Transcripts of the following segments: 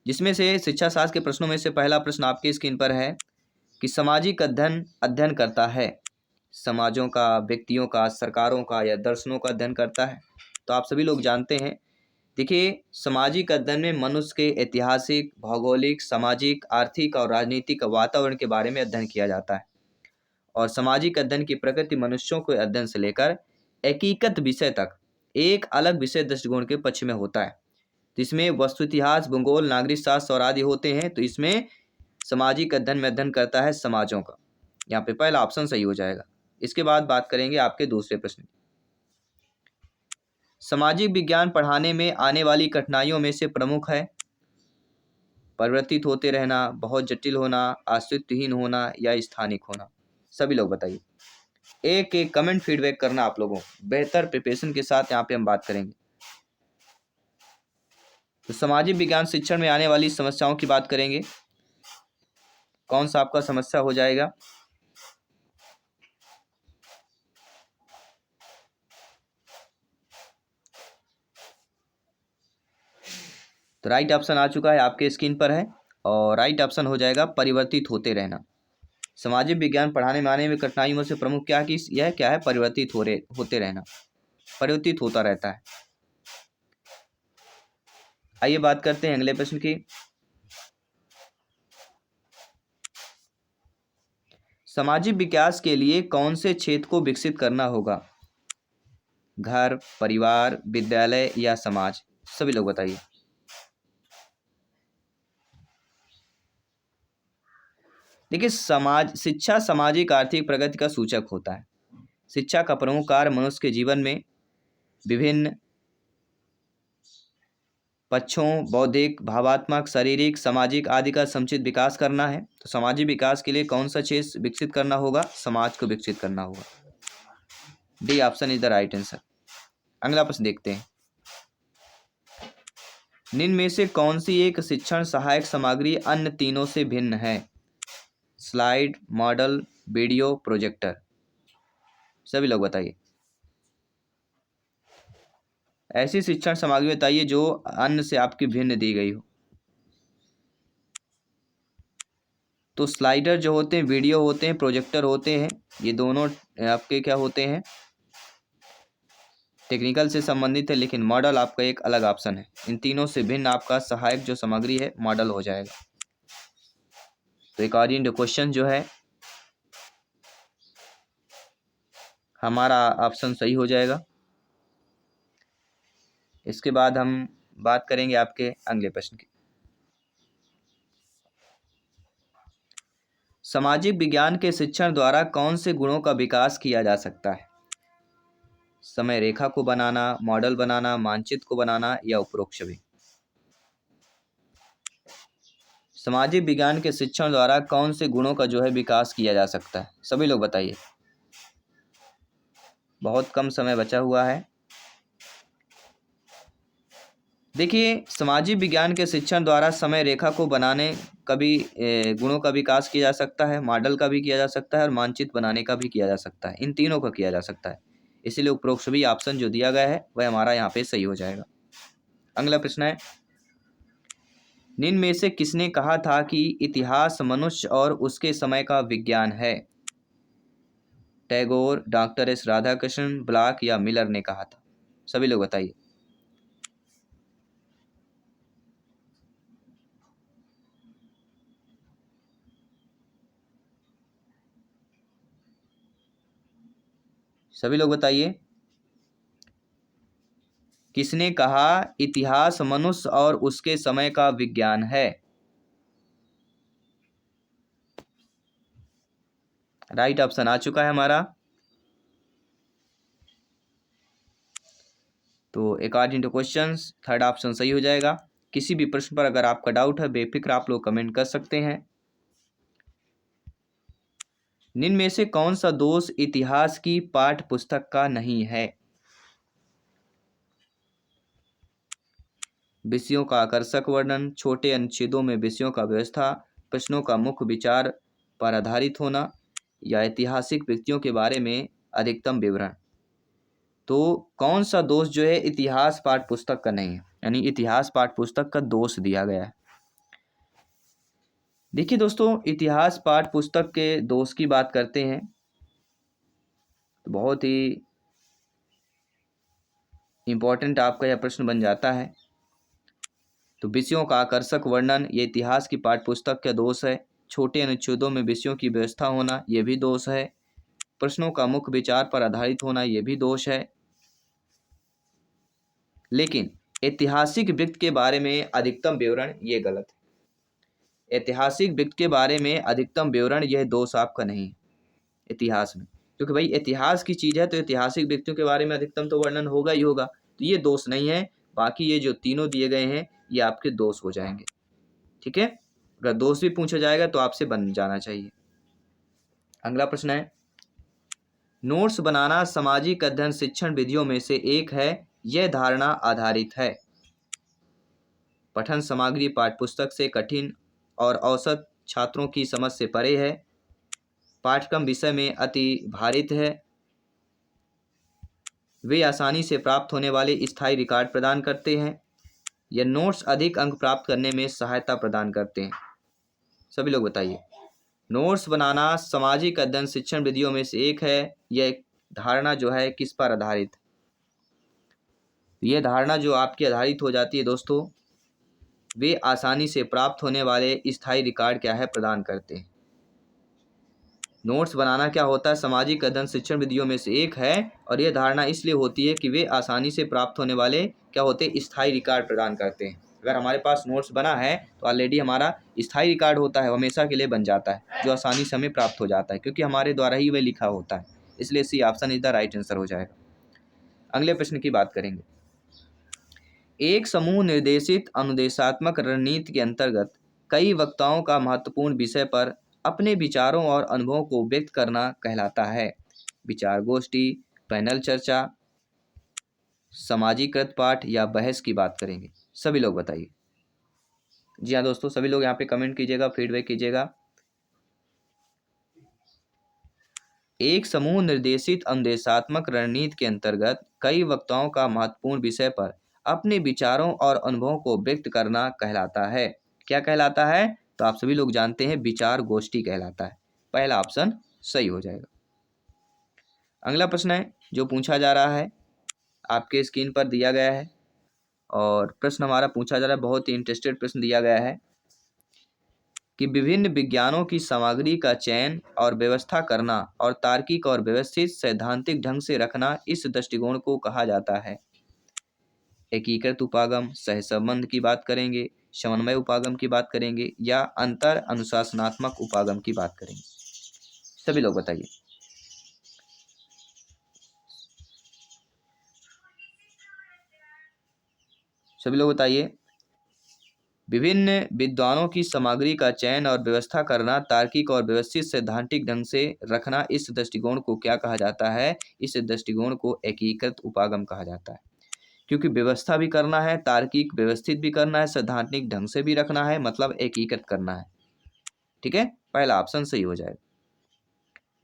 जिसमें से शिक्षा शास्त्र के प्रश्नों में से पहला प्रश्न आपकी स्क्रीन पर है कि सामाजिक अध्ययन अध्ययन करता है, समाजों का, व्यक्तियों का, सरकारों का या दर्शनों का अध्ययन करता है। तो आप सभी लोग जानते हैं। देखिए, सामाजिक अध्ययन में मनुष्य के ऐतिहासिक, भौगोलिक, सामाजिक, आर्थिक और राजनीतिक वातावरण के बारे में अध्ययन किया जाता है। और सामाजिक अध्ययन की प्रकृति मनुष्यों के अध्ययन से लेकर एकीकृत विषय तक एक अलग विषय दृष्टिकोण के पक्ष में होता है। तो इसमें वस्तु इतिहास, भूगोल, नागरिक शास्त्र और आदि होते हैं। तो इसमें सामाजिक अध्ययन में अध्ययन करता है समाजों का। यहाँ पे पहला ऑप्शन सही हो जाएगा। इसके बाद बात करेंगे आपके दूसरे प्रश्न की। सामाजिक विज्ञान पढ़ाने में आने वाली कठिनाइयों में से प्रमुख है परिवर्तित होते रहना, बहुत जटिल होना, अस्तित्वहीन होना या स्थानिक होना। सभी लोग बताइए। एक एक कमेंट फीडबैक करना आप लोगों को। बेहतर प्रिपरेशन के साथ यहाँ पे हम बात करेंगे। तो सामाजिक विज्ञान शिक्षण में आने वाली समस्याओं की बात करेंगे। कौन सा आपका समस्या हो जाएगा? तो राइट ऑप्शन आ चुका है, आपके स्क्रीन पर है। और राइट ऑप्शन हो जाएगा परिवर्तित होते रहना। सामाजिक विज्ञान पढ़ाने में आने में कठिनाइयों में से प्रमुख क्या कि यह क्या है? परिवर्तित होते रहना, परिवर्तित होता रहता है। आइए बात करते हैं अगले प्रश्न की। सामाजिक विकास के लिए कौन से क्षेत्र को विकसित करना होगा? घर, परिवार, विद्यालय या समाज? सभी लोग बताइए। देखिए, शिक्षा सामाजिक आर्थिक प्रगति का सूचक होता है। शिक्षा का प्रमुख कार्य मनुष्य के जीवन में विभिन्न पक्षों, बौद्धिक, भावात्मक, शारीरिक, सामाजिक आदि का समुचित विकास करना है। तो सामाजिक विकास के लिए कौन सा क्षेत्र विकसित करना होगा? समाज को विकसित करना होगा। D option is the right answer. अगला प्रश्न देखते हैं। निम्न में से कौन सी एक शिक्षण सहायक सामग्री अन्य तीनों से भिन्न है? Slide, model, video, projector? सभी लोग बताइए। ऐसी शिक्षण सामग्री बताइए जो अन्य से आपकी भिन्न दी गई हो। तो स्लाइडर जो होते हैं, वीडियो होते हैं, प्रोजेक्टर होते हैं, ये दोनों आपके क्या होते हैं? टेक्निकल से संबंधित है। लेकिन मॉडल आपका एक अलग ऑप्शन है। इन तीनों से भिन्न आपका सहायक जो सामग्री है मॉडल हो जाएगा। तो अकॉर्डिंग टू क्वेश्चन जो है हमारा ऑप्शन सही हो जाएगा। इसके बाद हम बात करेंगे आपके अगले प्रश्न की। सामाजिक विज्ञान के शिक्षण द्वारा कौन से गुणों का विकास किया जा सकता है? समय रेखा को बनाना, मॉडल बनाना, मानचित्र को बनाना या उपरोक्त सभी? सामाजिक विज्ञान के शिक्षण द्वारा कौन से गुणों का जो है विकास किया जा सकता है? सभी लोग बताइए। बहुत कम समय बचा हुआ है। देखिए, सामाजिक विज्ञान के शिक्षण द्वारा समय रेखा को बनाने का भी गुणों का विकास किया जा सकता है, मॉडल का भी किया जा सकता है और मानचित्र बनाने का भी किया जा सकता है। इन तीनों का किया जा सकता है। इसीलिए उपरोक्त सभी ऑप्शन जो दिया गया है वह हमारा यहाँ पे सही हो जाएगा। अगला प्रश्न है, निम्न में से किसने कहा था कि इतिहास मनुष्य और उसके समय का विज्ञान है? Tagore, doctor S Radhakrishnan, block या मिलर ने कहा था? सभी लोग बताइए। सभी लोग बताइए। किसने कहा इतिहास मनुष्य और उसके समय का विज्ञान है? राइट ऑप्शन आ चुका है हमारा। तो according to questions third option सही हो जाएगा। किसी भी प्रश्न पर अगर आपका डाउट है बेफिक्र आप लोग कमेंट कर सकते हैं। निम्न में से कौन सा दोष इतिहास की पाठ्य पुस्तक का नहीं है? विषयों का आकर्षक वर्णन, छोटे अनुच्छेदों में विषयों का व्यवस्था, प्रश्नों का मुख्य विचार पर आधारित होना या ऐतिहासिक व्यक्तियों के बारे में अधिकतम विवरण? तो कौन सा दोष जो है इतिहास पाठ्य पुस्तक का नहीं है, यानी इतिहास पाठ्य पुस्तक का दोष दिया गया है? देखिए दोस्तों, इतिहास पाठ पुस्तक के दोष की बात करते हैं तो बहुत ही इम्पोर्टेंट आपका यह प्रश्न बन जाता है। तो विषयों का आकर्षक वर्णन ये इतिहास की पाठ्य पुस्तक का दोष है। छोटे अनुच्छेदों में विषयों की व्यवस्था होना ये भी दोष है। प्रश्नों का मुख्य विचार पर आधारित होना ये भी दोष है। लेकिन ऐतिहासिक व्यक्ति के बारे में अधिकतम विवरण ये गलत है। ऐतिहासिक व्यक्ति के बारे में अधिकतम विवरण यह दोष आपका नहीं है इतिहास में, क्योंकि भाई इतिहास की चीज़ है तो ऐतिहासिक व्यक्तियों के बारे में अधिकतम तो वर्णन होगा ही होगा, तो ये दोष नहीं है। बाकी ये जो तीनों दिए गए हैं ये आपके दोष हो जाएंगे। ठीक है, अगर दोष भी पूछा जाएगा तो आपसे बन जाना चाहिए। अगला प्रश्न है, नोट्स बनाना सामाजिक अध्ययन शिक्षण विधियों में से एक है, यह धारणा आधारित है। पठन सामग्री पाठ्यपुस्तक से कठिन और औसत छात्रों की समझ से परे है। पाठ्यक्रम विषय में अति भारित है। वे आसानी से प्राप्त होने वाले स्थायी रिकॉर्ड प्रदान करते हैं। यह नोट्स अधिक अंक प्राप्त करने में सहायता प्रदान करते हैं। सभी लोग बताइए, नोट्स बनाना सामाजिक अध्ययन शिक्षण विधियों में से एक है, यह धारणा जो है किस पर आधारित? यह धारणा जो आपकी आधारित हो जाती है दोस्तों, वे आसानी से प्राप्त होने वाले स्थायी रिकॉर्ड क्या है प्रदान करते हैं। नोट्स बनाना क्या होता है, सामाजिक अध्ययन शिक्षण विधियों में से एक है, और यह धारणा इसलिए होती है कि वे आसानी से प्राप्त होने वाले क्या होते हैं, स्थायी रिकॉर्ड प्रदान करते हैं। अगर हमारे पास नोट्स बना है तो ऑलरेडी हमारा स्थायी रिकॉर्ड होता है, हमेशा के लिए बन जाता है, जो आसानी से हमें प्राप्त हो जाता है, क्योंकि हमारे द्वारा ही वह लिखा होता है। इसलिए C option is the right answer हो जाएगा। अगले प्रश्न की बात करेंगे। एक समूह निर्देशित अनुदेशात्मक रणनीति के अंतर्गत कई वक्ताओं का महत्वपूर्ण विषय पर अपने विचारों और अनुभवों को व्यक्त करना कहलाता है। विचार गोष्ठी, पैनल चर्चा, समाजीकृत पाठ या बहस की बात करेंगे। सभी लोग बताइए। जी हाँ दोस्तों, सभी लोग यहाँ पे कमेंट कीजिएगा, फीडबैक कीजिएगा। एक समूह निर्देशित अनुदेशात्मक रणनीति के अंतर्गत कई वक्ताओं का महत्वपूर्ण विषय पर अपने विचारों और अनुभवों को व्यक्त करना कहलाता है। क्या कहलाता है? तो आप सभी लोग जानते हैं, विचार गोष्ठी कहलाता है। पहला ऑप्शन सही हो जाएगा। अगला प्रश्न है जो पूछा जा रहा है, आपके स्क्रीन पर दिया गया है, और प्रश्न हमारा पूछा जा रहा है, बहुत ही इंटरेस्टेड प्रश्न दिया गया है कि विभिन्न विज्ञानों की सामग्री का चयन और व्यवस्था करना और तार्किक और व्यवस्थित सैद्धांतिक ढंग से रखना इस दृष्टिकोण को कहा जाता है। एकीकृत उपागम, सहसंबंध की बात करेंगे, समन्वय उपागम की बात करेंगे, या अंतर अनुशासनात्मक उपागम की बात करेंगे। सभी लोग बताइए। सभी लोग बताइए। विभिन्न विद्वानों की सामग्री का चयन और व्यवस्था करना, तार्किक और व्यवस्थित सैद्धांतिक ढंग से रखना, इस दृष्टिकोण को क्या कहा जाता है? इस दृष्टिकोण को एकीकृत उपागम कहा जाता है। क्योंकि व्यवस्था भी करना है, तार्किक व्यवस्थित भी करना है, सैद्धांतिक ढंग से भी रखना है, मतलब एकीकृत करना है। ठीक है, पहला ऑप्शन सही हो जाएगा।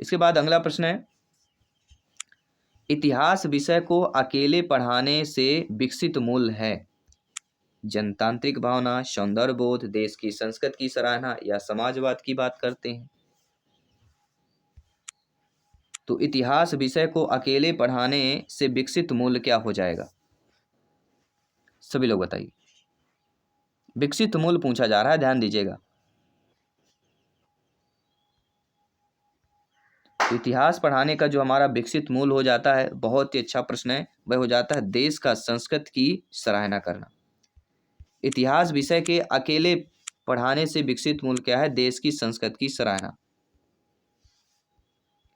इसके बाद अगला प्रश्न है, इतिहास विषय को अकेले पढ़ाने से विकसित मूल्य है। जनतांत्रिक भावना, सौंदर्य बोध, देश की संस्कृति की सराहना, या समाजवाद की बात करते हैं। तो इतिहास विषय को अकेले पढ़ाने से विकसित मूल्य क्या हो जाएगा? सभी लोग बताइए। विकसित मूल्य पूछा जा रहा है, ध्यान दीजिएगा। इतिहास पढ़ाने का जो हमारा विकसित मूल्य हो जाता है, बहुत ही अच्छा प्रश्न है, वह हो जाता है देश का संस्कृति की सराहना करना। इतिहास विषय के अकेले पढ़ाने से विकसित मूल्य क्या है? देश की संस्कृति की सराहना।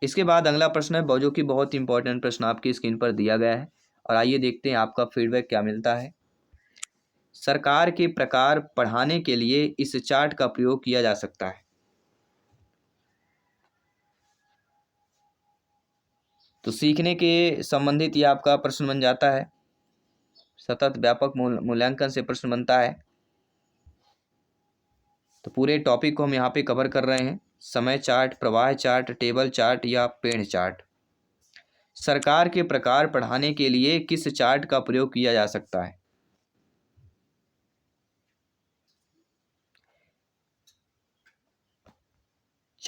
इसके बाद अगला प्रश्न है जो कि बहुत इंपॉर्टेंट प्रश्न आपकी स्क्रीन पर दिया गया है, और आइए देखते हैं आपका फीडबैक क्या मिलता है। सरकार के प्रकार पढ़ाने के लिए इस चार्ट का प्रयोग किया जा सकता है। तो सीखने के संबंधित ये आपका प्रश्न बन जाता है। सतत व्यापक मूल्यांकन से प्रश्न बनता है। तो पूरे टॉपिक को हम यहाँ पे कवर कर रहे हैं। समय चार्ट, प्रवाह चार्ट, टेबल चार्ट या पेड़ चार्ट। सरकार के प्रकार पढ़ाने के लिए किस चार्ट का प्रयोग किया जा सकता है?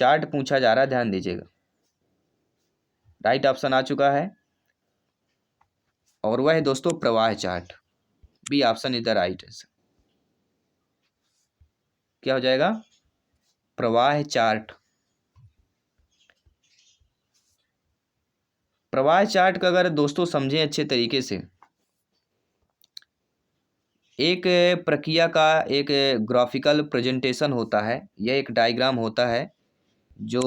चार्ट पूछा जा रहा है, ध्यान दीजिएगा। राइट ऑप्शन आ चुका है और वह है दोस्तों प्रवाह chart. B option is the right answer. क्या हो जाएगा? प्रवाह चार्ट। प्रवाह चार्ट का अगर दोस्तों समझें अच्छे तरीके से, एक प्रक्रिया का एक ग्राफिकल प्रेजेंटेशन होता है, यह एक डायग्राम होता है जो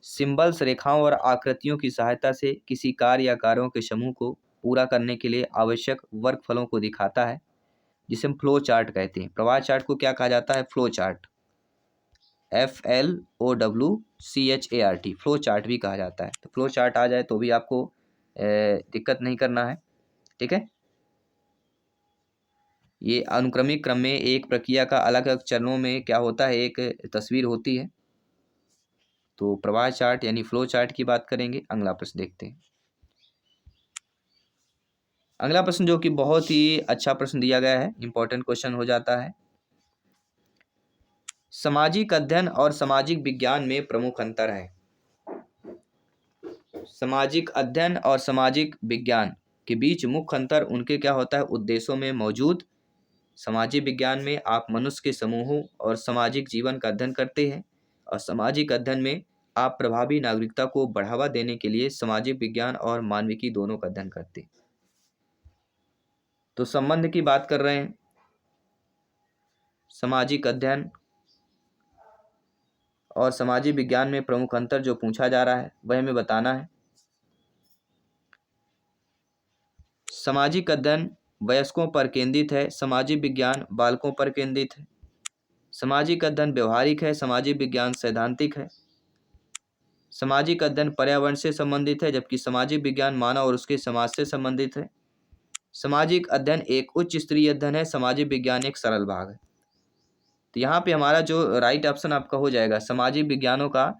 सिंबल्स, रेखाओं और आकृतियों की सहायता से किसी कार्य या कार्यों के समूह को पूरा करने के लिए आवश्यक वर्कफलों को दिखाता है, जिसे हम फ्लो चार्ट कहते हैं। प्रवाह चार्ट को क्या कहा जाता है? Flow chart. FLOWCHART, flow chart भी कहा जाता है। तो फ्लो चार्ट आ जाए तो भी आपको दिक्कत नहीं करना है, ठीक है। ये अनुक्रमिक क्रम में एक प्रक्रिया का अलग अलग चरणों में क्या होता है, एक तस्वीर होती है। तो प्रवाह चार्ट यानी फ्लो चार्ट की बात करेंगे। अगला प्रश्न देखते हैं। अगला प्रश्न जो कि बहुत ही अच्छा प्रश्न दिया गया है, इंपॉर्टेंट क्वेश्चन हो जाता है। सामाजिक अध्ययन और सामाजिक विज्ञान में प्रमुख अंतर है। सामाजिक अध्ययन और सामाजिक विज्ञान के बीच मुख्य अंतर उनके क्या होता है? उद्देश्यों में मौजूद। सामाजिक विज्ञान में आप मनुष्य के समूहों और सामाजिक जीवन का अध्ययन करते हैं, और सामाजिक अध्ययन में आप प्रभावी नागरिकता को बढ़ावा देने के लिए सामाजिक विज्ञान और मानविकी दोनों का अध्ययन करते हैं। तो संबंध की बात कर रहे हैं। सामाजिक अध्ययन और सामाजिक विज्ञान में प्रमुख अंतर जो पूछा जा रहा है वह हमें बताना है। सामाजिक अध्ययन वयस्कों पर केंद्रित है, सामाजिक विज्ञान बालकों पर केंद्रित है। सामाजिक अध्ययन व्यवहारिक है, सामाजिक विज्ञान सैद्धांतिक है। सामाजिक अध्ययन पर्यावरण से संबंधित है, जबकि सामाजिक विज्ञान मानव और उसके समाज से संबंधित है। सामाजिक अध्ययन एक उच्च स्तरीय अध्ययन है, सामाजिक विज्ञान एक सरल भाग है। तो यहाँ पे हमारा जो राइट ऑप्शन आपका हो जाएगा, सामाजिक विज्ञानों का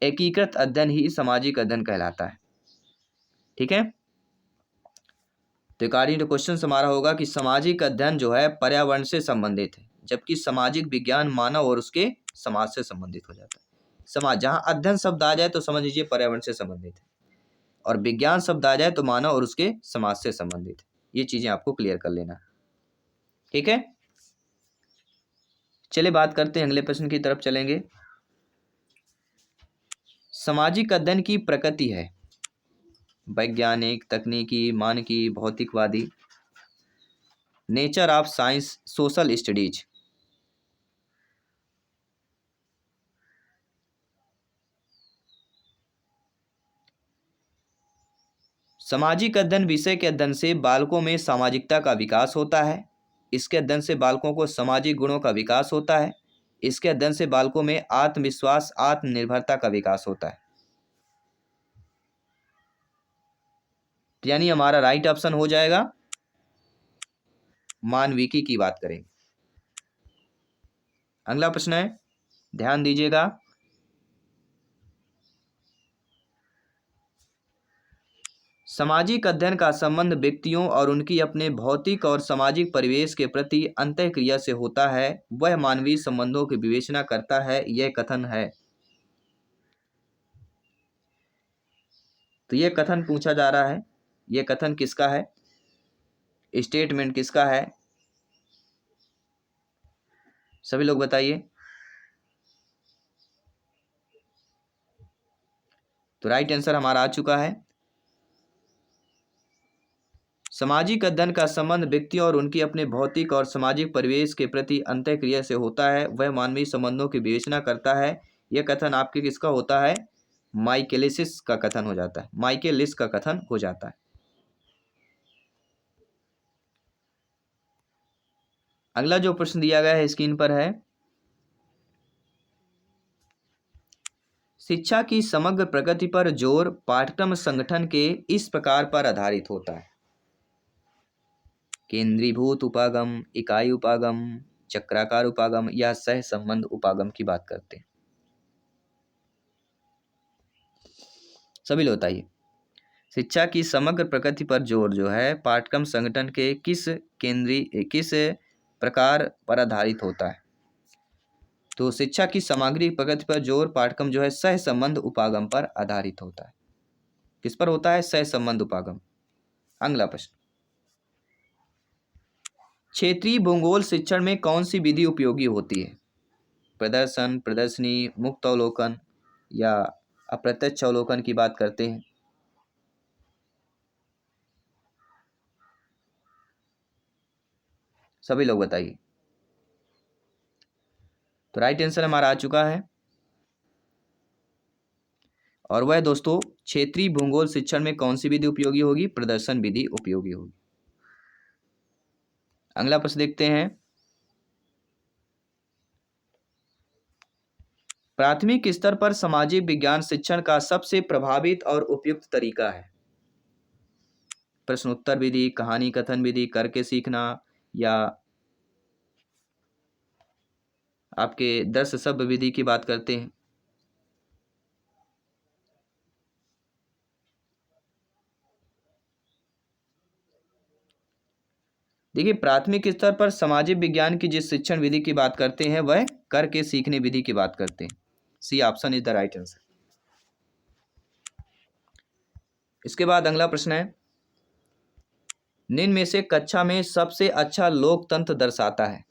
एकीकृत अध्ययन ही सामाजिक अध्ययन कहलाता है, ठीक है। तो अकॉर्डिंग टू क्वेश्चन हमारा होगा कि सामाजिक अध्ययन जो है पर्यावरण से संबंधित है, जबकि सामाजिक विज्ञान मानव और उसके समाज से संबंधित हो जाता है। समाज, जहाँ अध्ययन शब्द आ जाए तो समझ लीजिए पर्यावरण से संबंधित है, और विज्ञान शब्द आ जाए तो मानव और उसके समाज से संबंधित है। ये चीजें आपको क्लियर कर लेना, ठीक है। चलिए बात करते हैं, अगले प्रश्न की तरफ चलेंगे। सामाजिक अध्ययन की प्रकृति है वैज्ञानिक, तकनीकी, मानकी, भौतिकवादी। Nature of science, social studies. सामाजिक अध्ययन विषय के अध्ययन से बालकों में सामाजिकता का विकास होता है। इसके अध्ययन से बालकों को सामाजिक गुणों का विकास होता है। इसके अध्ययन से बालकों में आत्मविश्वास, आत्मनिर्भरता का विकास होता है। यानी हमारा राइट ऑप्शन हो जाएगा मानविकी की बात करें। अगला प्रश्न है, ध्यान दीजिएगा। सामाजिक अध्ययन का संबंध व्यक्तियों और उनकी अपने भौतिक और सामाजिक परिवेश के प्रति अंतःक्रिया से होता है। वह मानवीय संबंधों की विवेचना करता है, यह कथन है। तो यह कथन पूछा जा रहा है, यह कथन किसका है? स्टेटमेंट किसका है? सभी लोग बताइए। तो राइट आंसर हमारा आ चुका है। सामाजिक अध्ययन का संबंध व्यक्तियों और उनकी अपने भौतिक और सामाजिक परिवेश के प्रति अंतःक्रिया से होता है। वह मानवीय संबंधों की विवेचना करता है। यह कथन आपके किसका होता है? माइकेलिस का कथन हो जाता है, माइकेलिस का कथन हो जाता है। अगला जो प्रश्न दिया गया है स्क्रीन पर है, शिक्षा की समग्र प्रगति पर जोर पाठ्यक्रम संगठन के इस प्रकार पर आधारित होता है। केंद्रीभूत उपागम, इकाई उपागम, चक्राकार उपागम या सह संबंध उपागम की बात करते हैं। सभी लोग बताइए। शिक्षा की समग्र प्रगति पर जोर जो है पाठ्यक्रम संगठन के किस प्रकार पर आधारित होता है? तो शिक्षा की सामग्री प्रगति पर जोर पाठ्यक्रम जो है सह संबंध उपागम पर आधारित होता है। किस पर होता है? सह संबंध उपागम। अगला प्रश्न, क्षेत्रीय भूगोल शिक्षण में कौन सी विधि उपयोगी होती है? प्रदर्शन, प्रदर्शनी, मुक्त अवलोकन या अप्रत्यक्ष अवलोकन की बात करते हैं। सभी लोग बताइए। तो राइट आंसर हमारा आ चुका है और वह दोस्तों क्षेत्रीय भूगोल शिक्षण में कौन सी विधि उपयोगी होगी? प्रदर्शन विधि उपयोगी होगी। अगला प्रश्न देखते हैं, प्राथमिक स्तर पर सामाजिक विज्ञान शिक्षण का सबसे प्रभावित और उपयुक्त तरीका है? प्रश्न उत्तर विधि, कहानी कथन विधि, करके सीखना या आपके दर्श शब्द विधि की बात करते हैं। देखिए, प्राथमिक स्तर पर सामाजिक विज्ञान की जिस शिक्षण विधि की बात करते हैं वह करके सीखने विधि की बात करते हैं। C option is the right answer. इसके बाद अगला प्रश्न है, निम्न में से कक्षा में सबसे अच्छा लोकतंत्र दर्शाता है?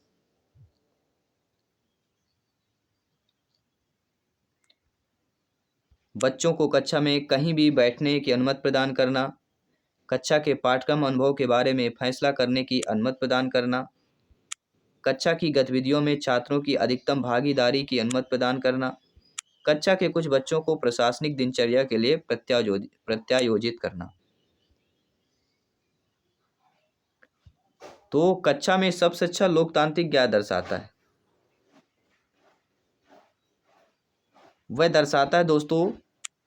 बच्चों को कक्षा में कहीं भी बैठने की अनुमति प्रदान करना, कक्षा के पाठ्यक्रम अनुभव के बारे में फैसला करने की अनुमति प्रदान करना, कक्षा की गतिविधियों में छात्रों की अधिकतम भागीदारी की अनुमति प्रदान करना, कक्षा के कुछ बच्चों को प्रशासनिक दिनचर्या के लिए प्रत्यायोजित करना। तो कक्षा में सबसे अच्छा लोकतांत्रिक क्या दर्शाता है? वह दर्शाता है दोस्तों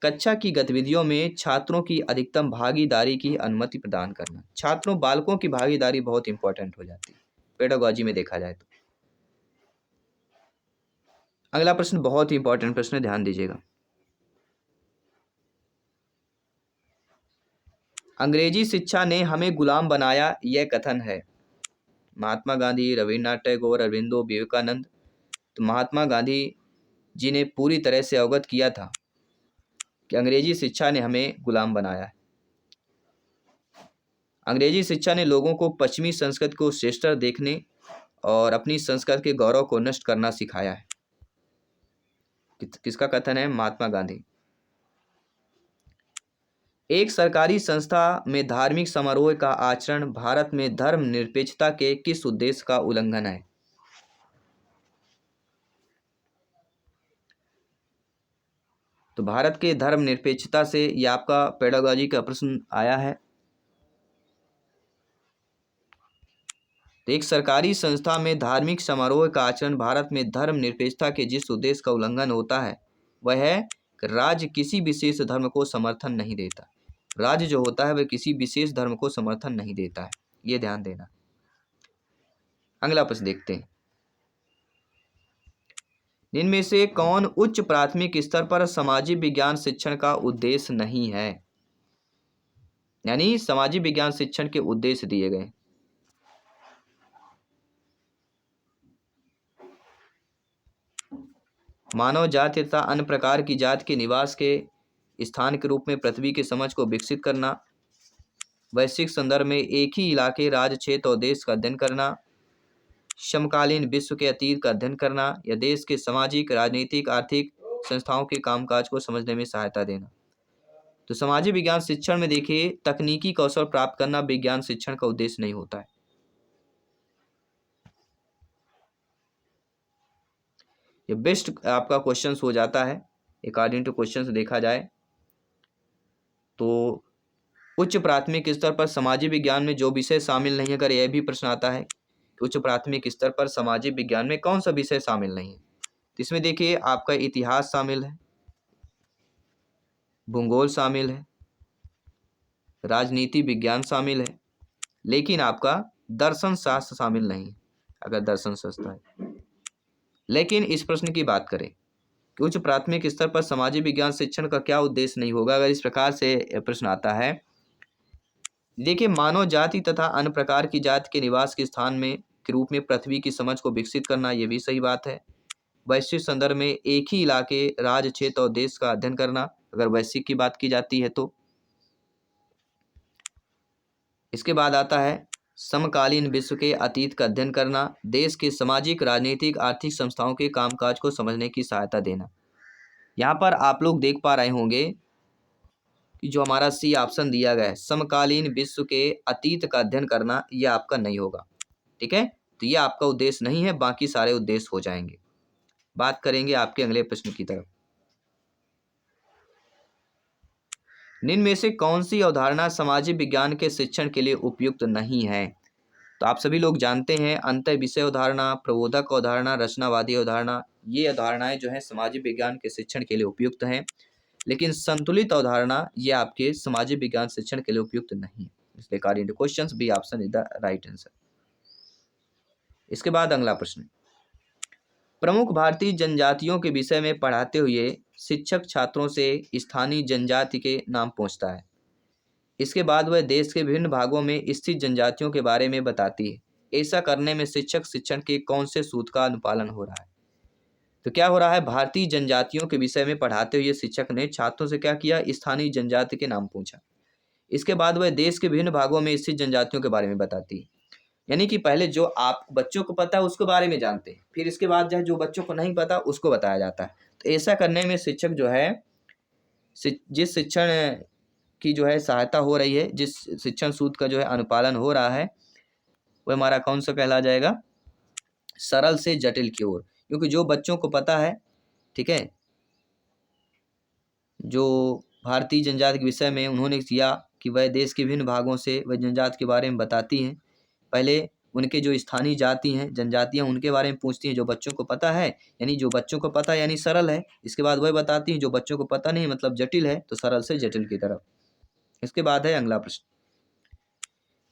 कक्षा की गतिविधियों में छात्रों की अधिकतम भागीदारी की अनुमति प्रदान करना। छात्रों बालकों की भागीदारी बहुत इंपॉर्टेंट हो जाती है पेडागोजी में देखा जाए तो। अगला प्रश्न बहुत ही इंपॉर्टेंट प्रश्न है, ध्यान दीजिएगा। अंग्रेजी शिक्षा ने हमें गुलाम बनाया, यह कथन है? महात्मा गांधी, रविन्द्रनाथ टैगोर, अरविंदो, विवेकानंद। तो महात्मा गांधी जी ने पूरी तरह से अवगत किया था कि अंग्रेजी शिक्षा ने हमें गुलाम बनाया है। अंग्रेजी शिक्षा ने लोगों को पश्चिमी संस्कृति को श्रेष्ठतर देखने और अपनी संस्कृति के गौरव को नष्ट करना सिखाया है। किसका कथन है? महात्मा गांधी। एक सरकारी संस्था में धार्मिक समारोह का आचरण भारत में धर्मनिरपेक्षता के किस उद्देश्य का उल्लंघन है? तो भारत के धर्मनिरपेक्षता से ये आपका पेडागोजी का प्रश्न आया है। तो एक सरकारी संस्था में धार्मिक समारोह का आचरण भारत में धर्मनिरपेक्षता के जिस उद्देश्य का उल्लंघन होता है वह है कि राज्य किसी विशेष धर्म को समर्थन नहीं देता। राज्य जो होता है वह किसी विशेष धर्म को समर्थन नहीं देता है, ये ध्यान देना। अगला प्रश्न देखते हैं, इनमें से कौन उच्च प्राथमिक स्तर पर सामाजिक विज्ञान शिक्षण का उद्देश्य नहीं है? यानी सामाजिक विज्ञान शिक्षण के उद्देश्य दिए गए। मानव जाति तथा अन्य प्रकार की जाति के निवास के स्थान के रूप में पृथ्वी की समझ को विकसित करना, वैश्विक संदर्भ में एक ही इलाके, राज्य, क्षेत्र और देश का अध्ययन करना, समकालीन विश्व के अतीत का अध्ययन करना या देश के सामाजिक, राजनीतिक, आर्थिक संस्थाओं के कामकाज को समझने में सहायता देना। तो सामाजिक विज्ञान शिक्षण में देखिए तकनीकी कौशल प्राप्त करना विज्ञान शिक्षण का उद्देश्य नहीं होता है। ये बेस्ट आपका क्वेश्चन हो जाता है अकॉर्डिंग टू क्वेश्चन देखा जाए तो उच्च प्राथमिक स्तर पर सामाजिक विज्ञान में जो विषय शामिल नहीं है, अगर यह भी प्रश्न आता है कि उच्च प्राथमिक स्तर पर सामाजिक विज्ञान में कौन सा विषय शामिल नहीं है, तो इसमें देखिए आपका इतिहास शामिल है, भूगोल शामिल है, राजनीति विज्ञान शामिल है, लेकिन आपका दर्शन शास्त्र शामिल नहीं है। अगर दर्शन शास्त्र है, लेकिन इस प्रश्न की बात करें कि उच्च प्राथमिक स्तर पर सामाजिक विज्ञान शिक्षण का क्या उद्देश्य नहीं होगा, अगर इस प्रकार से प्रश्न आता है, देखिए मानव जाति तथा अन्य प्रकार की जाति के निवास के स्थान में के रूप में पृथ्वी की समझ को विकसित करना, यह भी सही बात है। वैश्विक संदर्भ में एक ही इलाके, राज्य, क्षेत्र और देश का अध्ययन करना, अगर वैश्विक की बात की जाती है तो। इसके बाद आता है समकालीन विश्व के अतीत का अध्ययन करना, देश के सामाजिक, राजनीतिक, आर्थिक संस्थाओं के कामकाज को समझने की सहायता देना। यहाँ पर आप लोग देख पा रहे होंगे कि जो हमारा सी ऑप्शन दिया गया है, समकालीन विश्व के अतीत का अध्ययन करना, ये आपका नहीं होगा। ठीक है, तो ये आपका उद्देश्य नहीं है, बाकी सारे उद्देश्य हो जाएंगे। बात करेंगे आपके अगले प्रश्न की तरफ। निम्न में से कौन सी अवधारणा सामाजिक विज्ञान के शिक्षण के लिए उपयुक्त नहीं है? तो आप सभी लोग जानते हैं अंतः विषय अवधारणा, प्रबोधक अवधारणा, रचनावादी अवधारणा, ये अवधारणाएं जो है सामाजिक विज्ञान के शिक्षण के लिए उपयुक्त हैं, लेकिन संतुलित अवधारणा ये आपके सामाजिक विज्ञान शिक्षण के लिए उपयुक्त नहीं है। इसलिए according to questions B option is the right answer. इसके बाद अगला प्रश्न, प्रमुख भारतीय जनजातियों के विषय में पढ़ाते हुए शिक्षक छात्रों से स्थानीय जनजाति के नाम पूछता है। इसके बाद वह देश के विभिन्न भागों में स्थित जनजातियों के बारे में बताती है। ऐसा करने में शिक्षक शिक्षण के कौन से सूत्र का अनुपालन हो रहा है? तो क्या हो रहा है, भारतीय जनजातियों के विषय में पढ़ाते हुए शिक्षक ने छात्रों से क्या किया, स्थानीय जनजाति के नाम पूछा। इसके बाद वह देश के विभिन्न भागों में स्थित जनजातियों के बारे में बताती है। यानी कि पहले जो आप बच्चों को पता है उसके बारे में जानते हैं, फिर इसके बाद जो बच्चों को नहीं पता उसको बताया जाता है। तो ऐसा करने में शिक्षक जो है जिस शिक्षण की जो है सहायता हो रही है, जिस शिक्षण सूत्र का जो है अनुपालन हो रहा है, वह हमारा कौन सा कहला जाएगा, सरल से जटिल की ओर। क्योंकि जो बच्चों को पता है, ठीक है, जो भारतीय जनजाति के विषय में उन्होंने किया कि वह देश के विभिन्न भागों से वह जनजाति के बारे में बताती हैं। पहले उनके जो स्थानीय जाति हैं, जनजातियां, उनके बारे में पूछती हैं जो बच्चों को पता है, यानी जो बच्चों को पता यानी सरल है। इसके बाद वह बताती हैं जो बच्चों को पता नहीं मतलब जटिल है, तो सरल से जटिल की तरफ। इसके बाद है अगला प्रश्न,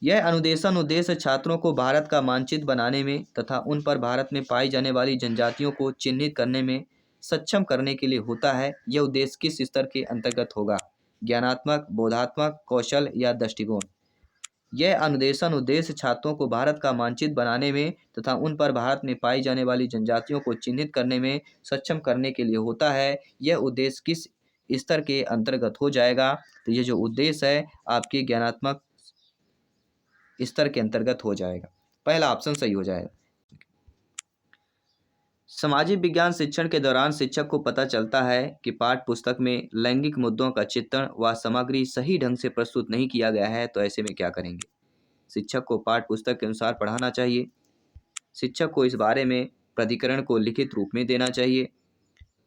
यह अनुदेशन उद्देश्य छात्रों को भारत का मानचित्र बनाने में तथा उन पर भारत में पाई जाने वाली जनजातियों को चिन्हित करने में सक्षम करने के लिए होता है। यह उद्देश्य किस स्तर के अंतर्गत होगा, ज्ञानात्मक, बोधात्मक, कौशल या दृष्टिकोण? यह अनुदेशन उद्देश्य छात्रों को भारत का मानचित्र बनाने में तथा उन पर भारत में पाई जाने वाली जनजातियों को चिन्हित करने में सक्षम करने के लिए होता है। यह उद्देश्य किस स्तर के अंतर्गत हो जाएगा? तो ये जो उद्देश्य है आपके ज्ञानात्मक स्तर के अंतर्गत हो जाएगा। पहला ऑप्शन सही हो जाएगा। सामाजिक विज्ञान शिक्षण के दौरान शिक्षक को पता चलता है कि पाठ्य पुस्तक में लैंगिक मुद्दों का चित्रण व सामग्री सही ढंग से प्रस्तुत नहीं किया गया है, तो ऐसे में क्या करेंगे? शिक्षक को पाठ्य पुस्तक के अनुसार पढ़ाना चाहिए। शिक्षक को इस बारे में प्राधिकरण को लिखित रूप में देना चाहिए।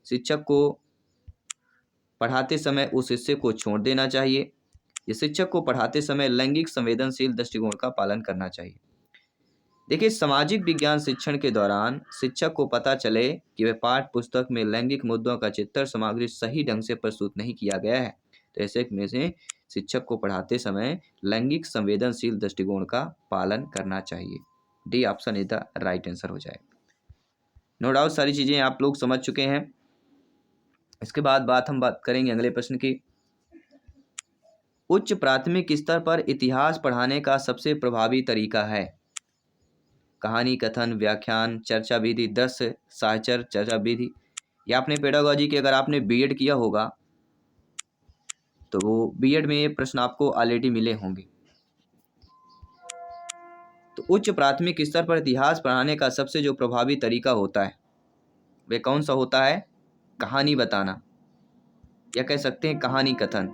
शिक्षक को पढ़ाते समय उस हिस्से को छोड़ देना चाहिए। ये शिक्षक को पढ़ाते समय लैंगिक संवेदनशील दृष्टिकोण का पालन करना चाहिए। देखिए, सामाजिक विज्ञान शिक्षण के दौरान शिक्षक को पता चले कि वह पाठ्य पुस्तक में लैंगिक मुद्दों का चित्रण सामग्री सही ढंग से प्रस्तुत नहीं किया गया है, तो ऐसे में से शिक्षक को पढ़ाते समय लैंगिक संवेदनशील दृष्टिकोण का पालन करना चाहिए। D option is the right answer हो जाएगा। नो डाउट सारी चीजें आप लोग समझ चुके हैं। इसके बाद हम बात करेंगे अगले प्रश्न की। उच्च प्राथमिक स्तर पर इतिहास पढ़ाने का सबसे प्रभावी तरीका है? कहानी, कथन, व्याख्यान, चर्चा विधि, दृश्य साहचर, चर्चा विधि। या आपने पेडागोजी के अगर आपने बीएड किया होगा तो वो बीएड में ये प्रश्न आपको ऑलरेडी मिले होंगे। तो उच्च प्राथमिक स्तर पर इतिहास पढ़ाने का सबसे जो प्रभावी तरीका होता है वह कौन सा होता है? कहानी बताना, या कह सकते हैं कहानी कथन।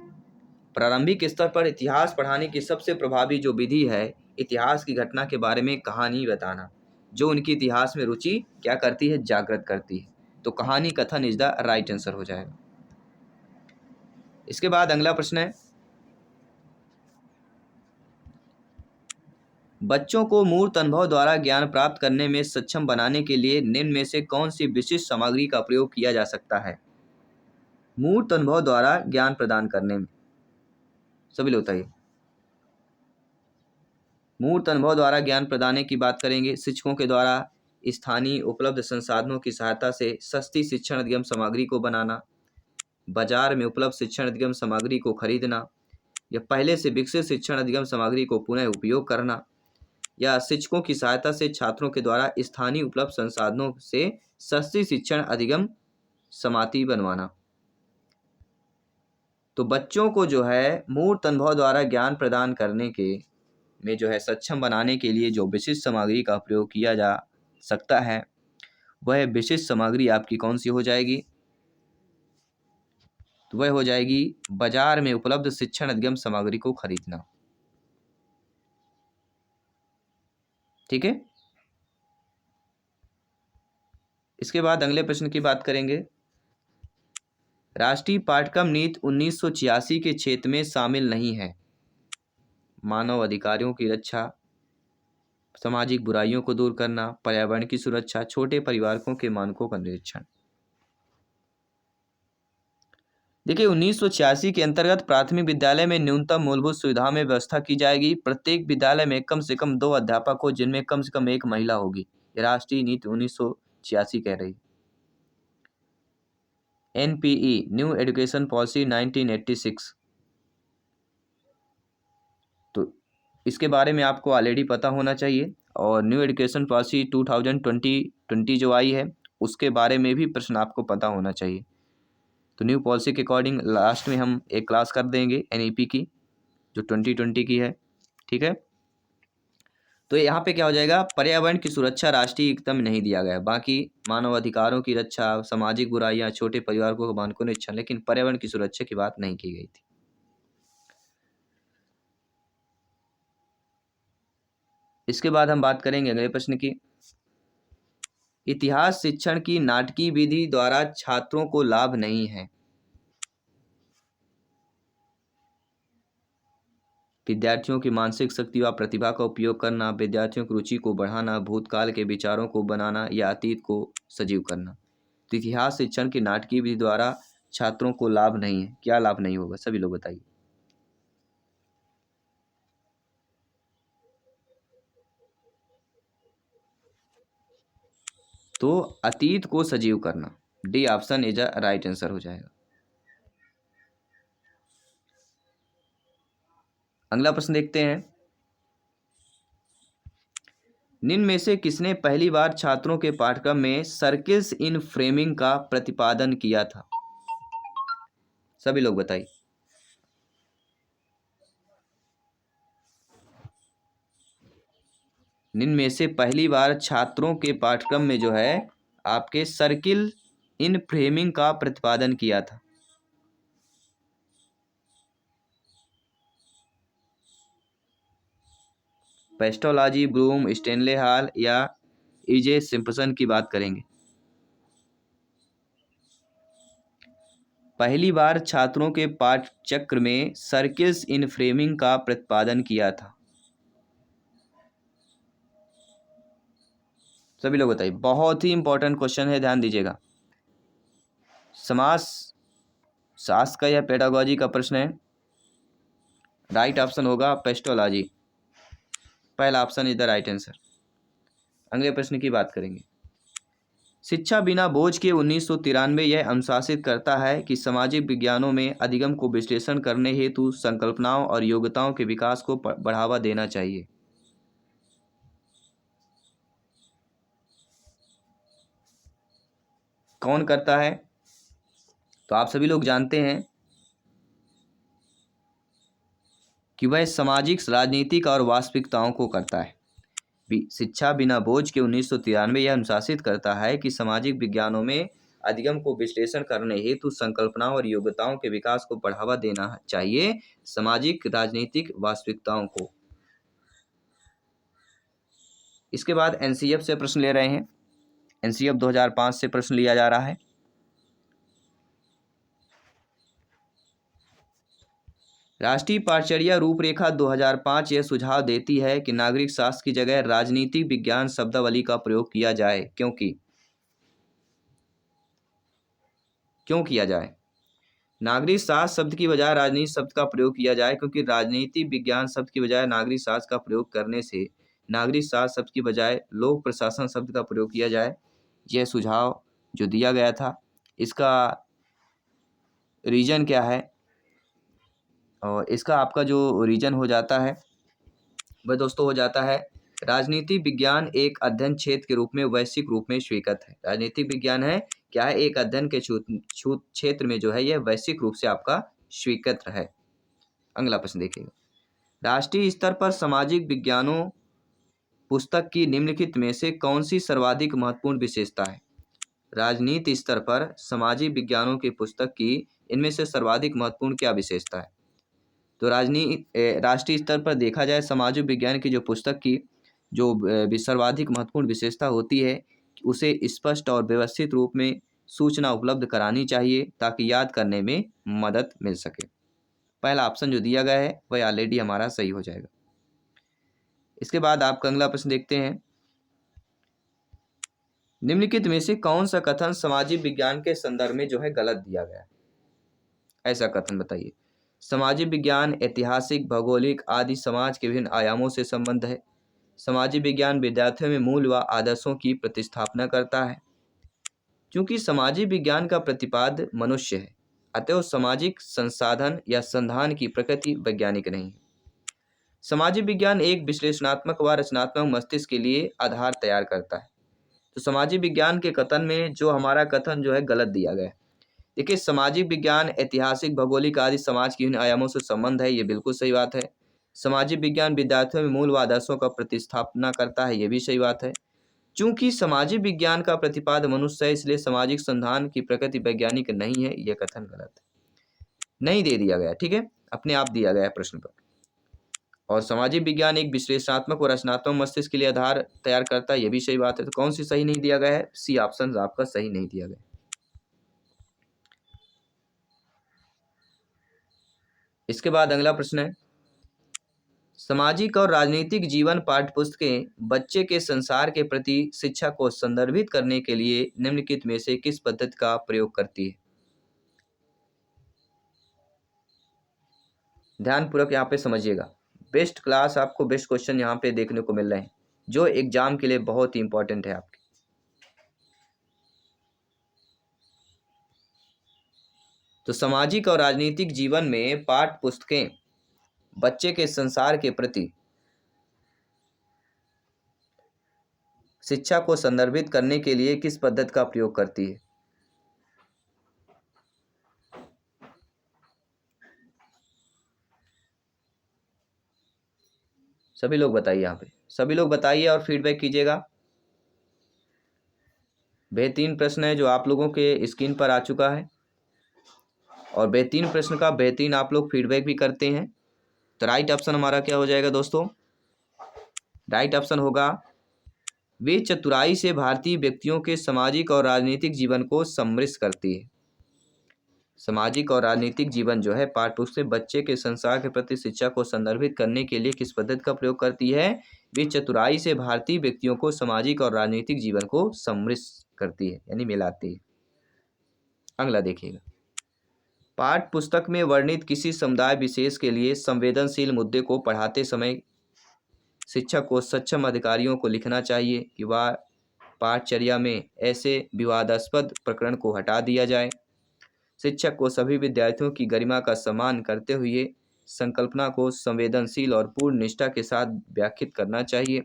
प्रारंभिक स्तर पर इतिहास पढ़ाने की सबसे प्रभावी जो विधि है, इतिहास की घटना के बारे में कहानी बताना, जो उनकी इतिहास में रुचि क्या करती है, जागृत करती है। तो कहानी कथन इज द राइट आंसर हो जाएगा। इसके बाद अगला प्रश्न है, बच्चों को मूर्त अनुभव द्वारा ज्ञान प्राप्त करने में सक्षम बनाने के लिए निम्न में से कौन सी विशिष्ट सामग्री का प्रयोग किया जा सकता है? मूर्त अनुभव द्वारा ज्ञान प्रदान करने में सभी लोग बताइए। मूर्त अनुभव द्वारा ज्ञान प्रदान की बात करेंगे। शिक्षकों के द्वारा स्थानीय उपलब्ध संसाधनों की सहायता से सस्ती शिक्षण अधिगम सामग्री को बनाना, बाजार में उपलब्ध शिक्षण अधिगम सामग्री को खरीदना, या पहले से विकसित शिक्षण अधिगम सामग्री को पुनः उपयोग करना, या शिक्षकों की सहायता से छात्रों के द्वारा स्थानीय उपलब्ध संसाधनों से सस्ती शिक्षण अधिगम समाति बनवाना। तो बच्चों को जो है मूर्त अनुभव द्वारा ज्ञान प्रदान करने के में जो है सक्षम बनाने के लिए जो विशिष्ट सामग्री का प्रयोग किया जा सकता है, वह विशिष्ट सामग्री आपकी कौन सी हो जाएगी? तो वह हो जाएगी बाजार में उपलब्ध शिक्षण अधिगम सामग्री को खरीदना। ठीक है। इसके बाद अगले प्रश्न की बात करेंगे। राष्ट्रीय पाठ्यक्रम नीति 1986 के क्षेत्र में शामिल नहीं है। मानव अधिकारों की रक्षा, सामाजिक बुराइयों को दूर करना, पर्यावरण की सुरक्षा, छोटे परिवारों के मानकों का निरीक्षण। देखिए 1986 के अंतर्गत प्राथमिक विद्यालय में न्यूनतम मूलभूत सुविधाओं में व्यवस्था की जाएगी। प्रत्येक विद्यालय में कम से कम 2 अध्यापक हो, जिनमें कम से कम 1 महिला होगी। ये राष्ट्रीय नीति 1986 कह रही। NPE न्यू एजुकेशन पॉलिसी 1986, तो इसके बारे में आपको ऑलरेडी पता होना चाहिए। और न्यू एजुकेशन पॉलिसी 2020 जो आई है, उसके बारे में भी प्रश्न आपको पता होना चाहिए। तो न्यू पॉलिसी के अकॉर्डिंग लास्ट में हम एक क्लास कर देंगे NEP की, जो 2020 की है। ठीक है। तो यहाँ पे क्या हो जाएगा, पर्यावरण की सुरक्षा राष्ट्रीय हित में नहीं दिया गया। बाकी मानव अधिकारों की रक्षा, सामाजिक बुराइयां, छोटे परिवार को मानकों निरीक्षण, लेकिन पर्यावरण की सुरक्षा की बात नहीं की गई थी। इसके बाद हम बात करेंगे अगले प्रश्न की। इतिहास शिक्षण की नाटकीय विधि द्वारा छात्रों को लाभ नहीं है। विद्यार्थियों की मानसिक शक्ति व प्रतिभा का उपयोग करना, विद्यार्थियों की रुचि को बढ़ाना, भूतकाल के विचारों को बनाना या अतीत को सजीव करना। तो इतिहास शिक्षण की नाटकीय विधि द्वारा छात्रों को लाभ नहीं है। क्या लाभ नहीं होगा, सभी लोग बताइए। तो अतीत को सजीव करना, D option is a right answer हो जाएगा। अगला प्रश्न देखते हैं। निम्न में से किसने पहली बार छात्रों के पाठ्यक्रम में सर्किल्स इन फ्रेमिंग का प्रतिपादन किया था? सभी लोग बताइए। निम्न में से पहली बार छात्रों के पाठ्यक्रम में जो है आपके सर्किल इन फ्रेमिंग का प्रतिपादन किया था। पेस्टोलॉजी, ब्लूम, स्टेनले हॉल या EJ सिम्पसन की बात करेंगे। पहली बार छात्रों के पाठ्यचक्र में सर्किल्स इन फ्रेमिंग का प्रतिपादन किया था। सभी लोग बताइए। बहुत ही इंपॉर्टेंट क्वेश्चन है, ध्यान दीजिएगा। समाज शास्त्र का या पेडागोजी का प्रश्न है। राइट ऑप्शन होगा पेस्टोलॉजी। पहला option is the right answer. अगले प्रश्न की बात करेंगे। शिक्षा बिना बोझ के 1993 यह अनुशासित करता है कि सामाजिक विज्ञानों में अधिगम को विश्लेषण करने हेतु संकल्पनाओं और योग्यताओं के विकास को बढ़ावा देना चाहिए। कौन करता है? तो आप सभी लोग जानते हैं कि वह सामाजिक, राजनीतिक और वास्तविकताओं को करता है। शिक्षा बिना बोझ के 1993 यह अनुशासित करता है कि सामाजिक विज्ञानों में अधिगम को विश्लेषण करने हेतु संकल्पनाओं और योग्यताओं के विकास को बढ़ावा देना चाहिए, सामाजिक, राजनीतिक वास्तविकताओं को। इसके बाद NCF से प्रश्न ले रहे हैं। NCF 2005 से प्रश्न लिया जा रहा है। राष्ट्रीय पाठचर्या रूपरेखा 2005 यह सुझाव देती है कि नागरिक शास्त्र की जगह राजनीतिक विज्ञान शब्दावली का प्रयोग किया जाए। क्यों किया जाए? नागरिक शास्त्र शब्द की बजाय राजनीति शब्द का प्रयोग किया जाए, क्योंकि राजनीति विज्ञान शब्द की बजाय नागरिक शास्त्र का प्रयोग करने से नागरिक शास्त्र शब्द की बजाय लोक प्रशासन शब्द का प्रयोग किया जाए। यह सुझाव जो दिया गया था, इसका रीजन क्या है और इसका आपका जो रीजन हो जाता है वह दोस्तों हो जाता है राजनीति विज्ञान एक अध्ययन क्षेत्र के रूप में वैश्विक रूप में स्वीकृत है। राजनीतिक विज्ञान है क्या है, एक अध्ययन के क्षेत्र में जो है यह वैश्विक रूप से आपका स्वीकृत है। अगला प्रश्न देखिएगा, राष्ट्रीय स्तर पर सामाजिक विज्ञानों पुस्तक की निम्नलिखित में से कौन सी सर्वाधिक महत्वपूर्ण विशेषता है। राजनीति स्तर पर सामाजिक विज्ञानों की पुस्तक की इनमें से सर्वाधिक महत्वपूर्ण क्या विशेषता है। तो राष्ट्रीय स्तर पर देखा जाए सामाजिक विज्ञान की जो पुस्तक की जो सर्वाधिक महत्वपूर्ण विशेषता होती है, उसे स्पष्ट और व्यवस्थित रूप में सूचना उपलब्ध करानी चाहिए ताकि याद करने में मदद मिल सके। पहला ऑप्शन जो दिया गया है वह ऑलरेडी हमारा सही हो जाएगा। इसके बाद आपका अगला प्रश्न देखते हैं, निम्नलिखित में से कौन सा कथन सामाजिक विज्ञान के संदर्भ में जो है गलत दिया गया है। ऐसा कथन बताइए, सामाजिक विज्ञान ऐतिहासिक, भौगोलिक आदि समाज के विभिन्न आयामों से संबंध है। सामाजिक विज्ञान विद्यार्थियों में मूल व आदर्शों की प्रतिस्थापना करता है। क्योंकि सामाजिक विज्ञान का प्रतिपाद्य मनुष्य है, अतएव सामाजिक संसाधन या संधान की प्रकृति वैज्ञानिक नहीं है। सामाजिक विज्ञान एक विश्लेषणात्मक व रचनात्मक मस्तिष्क के लिए आधार तैयार करता है। तो सामाजिक विज्ञान के कथन में जो हमारा कथन जो है गलत दिया गया है। देखिए, सामाजिक विज्ञान ऐतिहासिक, भौगोलिक आदि समाज के विभिन्न आयामों से संबंध है, ये बिल्कुल सही बात है। सामाजिक विज्ञान विद्यार्थियों में मूल व आदर्शों का प्रतिस्थापना करता है, ये भी सही बात है। चूंकि सामाजिक विज्ञान का प्रतिपाद्य मनुष्य है, इसलिए सामाजिक संधान की प्रकृति वैज्ञानिक नहीं है, यह कथन गलत है। नहीं दे दिया गया, ठीक है, अपने आप दिया गया प्रश्न पर। और सामाजिक विज्ञान एक विश्लेषणात्मक और रचनात्मक मस्तिष्क के लिए आधार तैयार करता है, यह भी सही बात है। तो कौन सी सही नहीं दिया गया है, सी ऑप्शन आपका सही नहीं दिया गया। इसके बाद अगला प्रश्न है, सामाजिक और राजनीतिक जीवन पाठ्यपुस्तकें बच्चे के संसार के प्रति शिक्षा को संदर्भित करने के लिए निम्नलिखित में से किस पद्धति का प्रयोग करती है। ध्यानपूर्वक यहाँ पे समझिएगा, बेस्ट क्लास आपको बेस्ट क्वेश्चन यहाँ पे देखने को मिल रहे हैं जो एग्जाम के लिए बहुत ही इंपॉर्टेंट है आपके। तो सामाजिक और राजनीतिक जीवन में पाठ्य पुस्तकें बच्चे के संसार के प्रति शिक्षा को संदर्भित करने के लिए किस पद्धति का प्रयोग करती है। सभी लोग बताइए, यहाँ पे सभी लोग बताइए और फीडबैक कीजिएगा। बेहतरीन प्रश्न है जो आप लोगों के स्क्रीन पर आ चुका है और बेहतरीन प्रश्न का बेहतरीन आप लोग फीडबैक भी करते हैं। तो राइट ऑप्शन हमारा क्या हो जाएगा दोस्तों, राइट ऑप्शन होगा, वे चतुराई से भारतीय व्यक्तियों के सामाजिक और राजनीतिक जीवन को समृद्ध करती है। सामाजिक और राजनीतिक जीवन जो है पाठ्यपुस्तक से बच्चे के संसार के प्रति शिक्षा को संदर्भित करने के लिए किस पद्धति का प्रयोग करती है। वे चतुराई से भारतीय व्यक्तियों को सामाजिक और राजनीतिक जीवन को समृद्ध करती है, यानी मिलाती है। अगला देखिएगा, पाठ्य पुस्तक में वर्णित किसी समुदाय विशेष के लिए संवेदनशील मुद्दे को पढ़ाते समय शिक्षक को सक्षम अधिकारियों को लिखना चाहिए कि वह पाठचर्या में ऐसे विवादास्पद प्रकरण को हटा दिया जाए। शिक्षक को सभी विद्यार्थियों की गरिमा का सम्मान करते हुए संकल्पना को संवेदनशील और पूर्ण निष्ठा के साथ व्याख्यात करना चाहिए।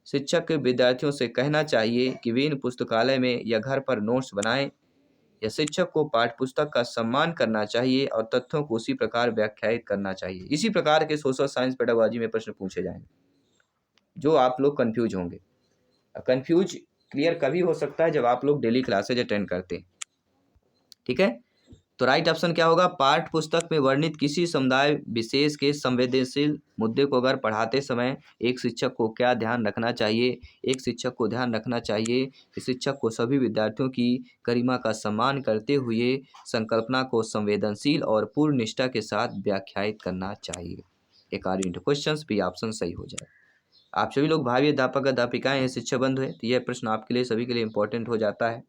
शिक्षक के विद्यार्थियों से कहना चाहिए कि वे इन पुस्तकालय में या घर पर नोट्स बनाएं, या शिक्षक को पाठ्यपुस्तक का सम्मान करना चाहिए और तथ्यों को उसी प्रकार व्याख्यायित करना चाहिए। इसी प्रकार के सोशल साइंस पेडागोजी में प्रश्न पूछे जाएंगे जो आप लोग कंफ्यूज होंगे। कंफ्यूज क्लियर कभी हो सकता है जब आप लोग डेली क्लासेज अटेंड करते हैं, ठीक है। तो राइट ऑप्शन क्या होगा, पाठ्य पुस्तक में वर्णित किसी समुदाय विशेष के संवेदनशील मुद्दे को अगर पढ़ाते समय एक शिक्षक को क्या ध्यान रखना चाहिए। एक शिक्षक को ध्यान रखना चाहिए कि शिक्षक को सभी विद्यार्थियों की गरिमा का सम्मान करते हुए संकल्पना को संवेदनशील और पूर्ण निष्ठा के साथ व्याख्यायित करना चाहिए। अकॉर्डिंग टू क्वेश्चंस भी ऑप्शन सही हो जाए। आप सभी लोग भावी अध्यापक अध्यापिकाएं हैं, शिक्षा बंधु है, तो यह प्रश्न आपके लिए सभी के लिए इंपॉर्टेंट हो जाता है।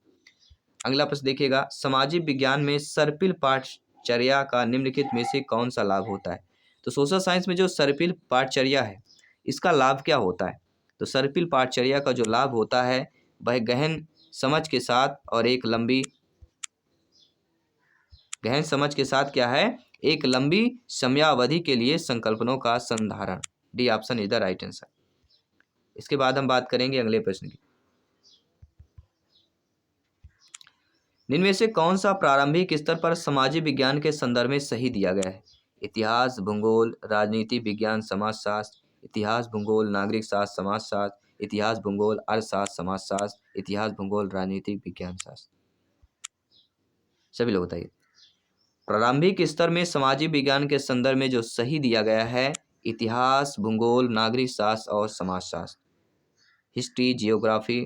अगला प्रश्न देखिएगा, सामाजिक विज्ञान में सर्पिल पाठचर्या का निम्नलिखित में से कौन सा लाभ होता है। तो सोशल साइंस में जो सर्पिल पाठचर्या है इसका लाभ क्या होता है। तो सर्पिल पाठचर्या का जो लाभ होता है वह गहन समझ के साथ और एक लंबी क्या है, एक लंबी समयावधि के लिए संकल्पनों का संधारण। D option is the right answer. इसके बाद हम बात करेंगे अगले प्रश्न की। निम्न में से कौन सा प्रारंभिक स्तर पर सामाजिक विज्ञान के संदर्भ में सही दिया गया है? इतिहास, भूगोल, राजनीति विज्ञान, समाजशास्त्र, इतिहास, भूगोल, नागरिक शास्त्र, समाजशास्त्र, इतिहास, भूगोल, अर्थशास्त्र, समाजशास्त्र, इतिहास, भूगोल, राजनीतिक विज्ञान शास्त्र। सभी लोग बताइए। प्रारंभिक स्तर में सामाजिक विज्ञान के संदर्भ में जो सही दिया गया है, इतिहास, भूगोल, नागरिक शास्त्र और समाजशास्त्र, हिस्ट्री, जियोग्राफी।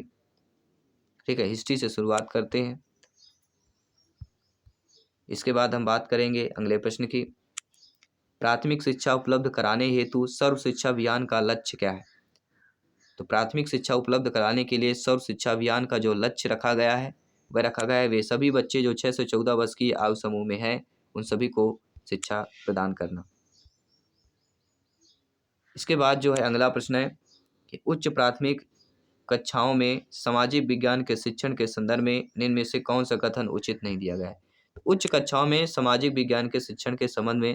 ठीक है, हिस्ट्री से शुरुआत करते हैं। इसके बाद हम बात करेंगे अगले प्रश्न की। प्राथमिक शिक्षा उपलब्ध कराने हेतु सर्व शिक्षा अभियान का लक्ष्य क्या है? तो प्राथमिक शिक्षा उपलब्ध कराने के लिए सर्व शिक्षा अभियान का जो लक्ष्य रखा गया है वह रखा गया है वे सभी बच्चे जो 6 से 14 वर्ष की आयु समूह में हैं उन सभी को शिक्षा प्रदान करना। इसके बाद जो है अगला प्रश्न है कि उच्च प्राथमिक कक्षाओं में सामाजिक विज्ञान के शिक्षण के संदर्भ में निम्न में से कौन सा कथन उचित नहीं दिया गया है? उच्च कक्षाओं में सामाजिक विज्ञान के शिक्षण के संबंध में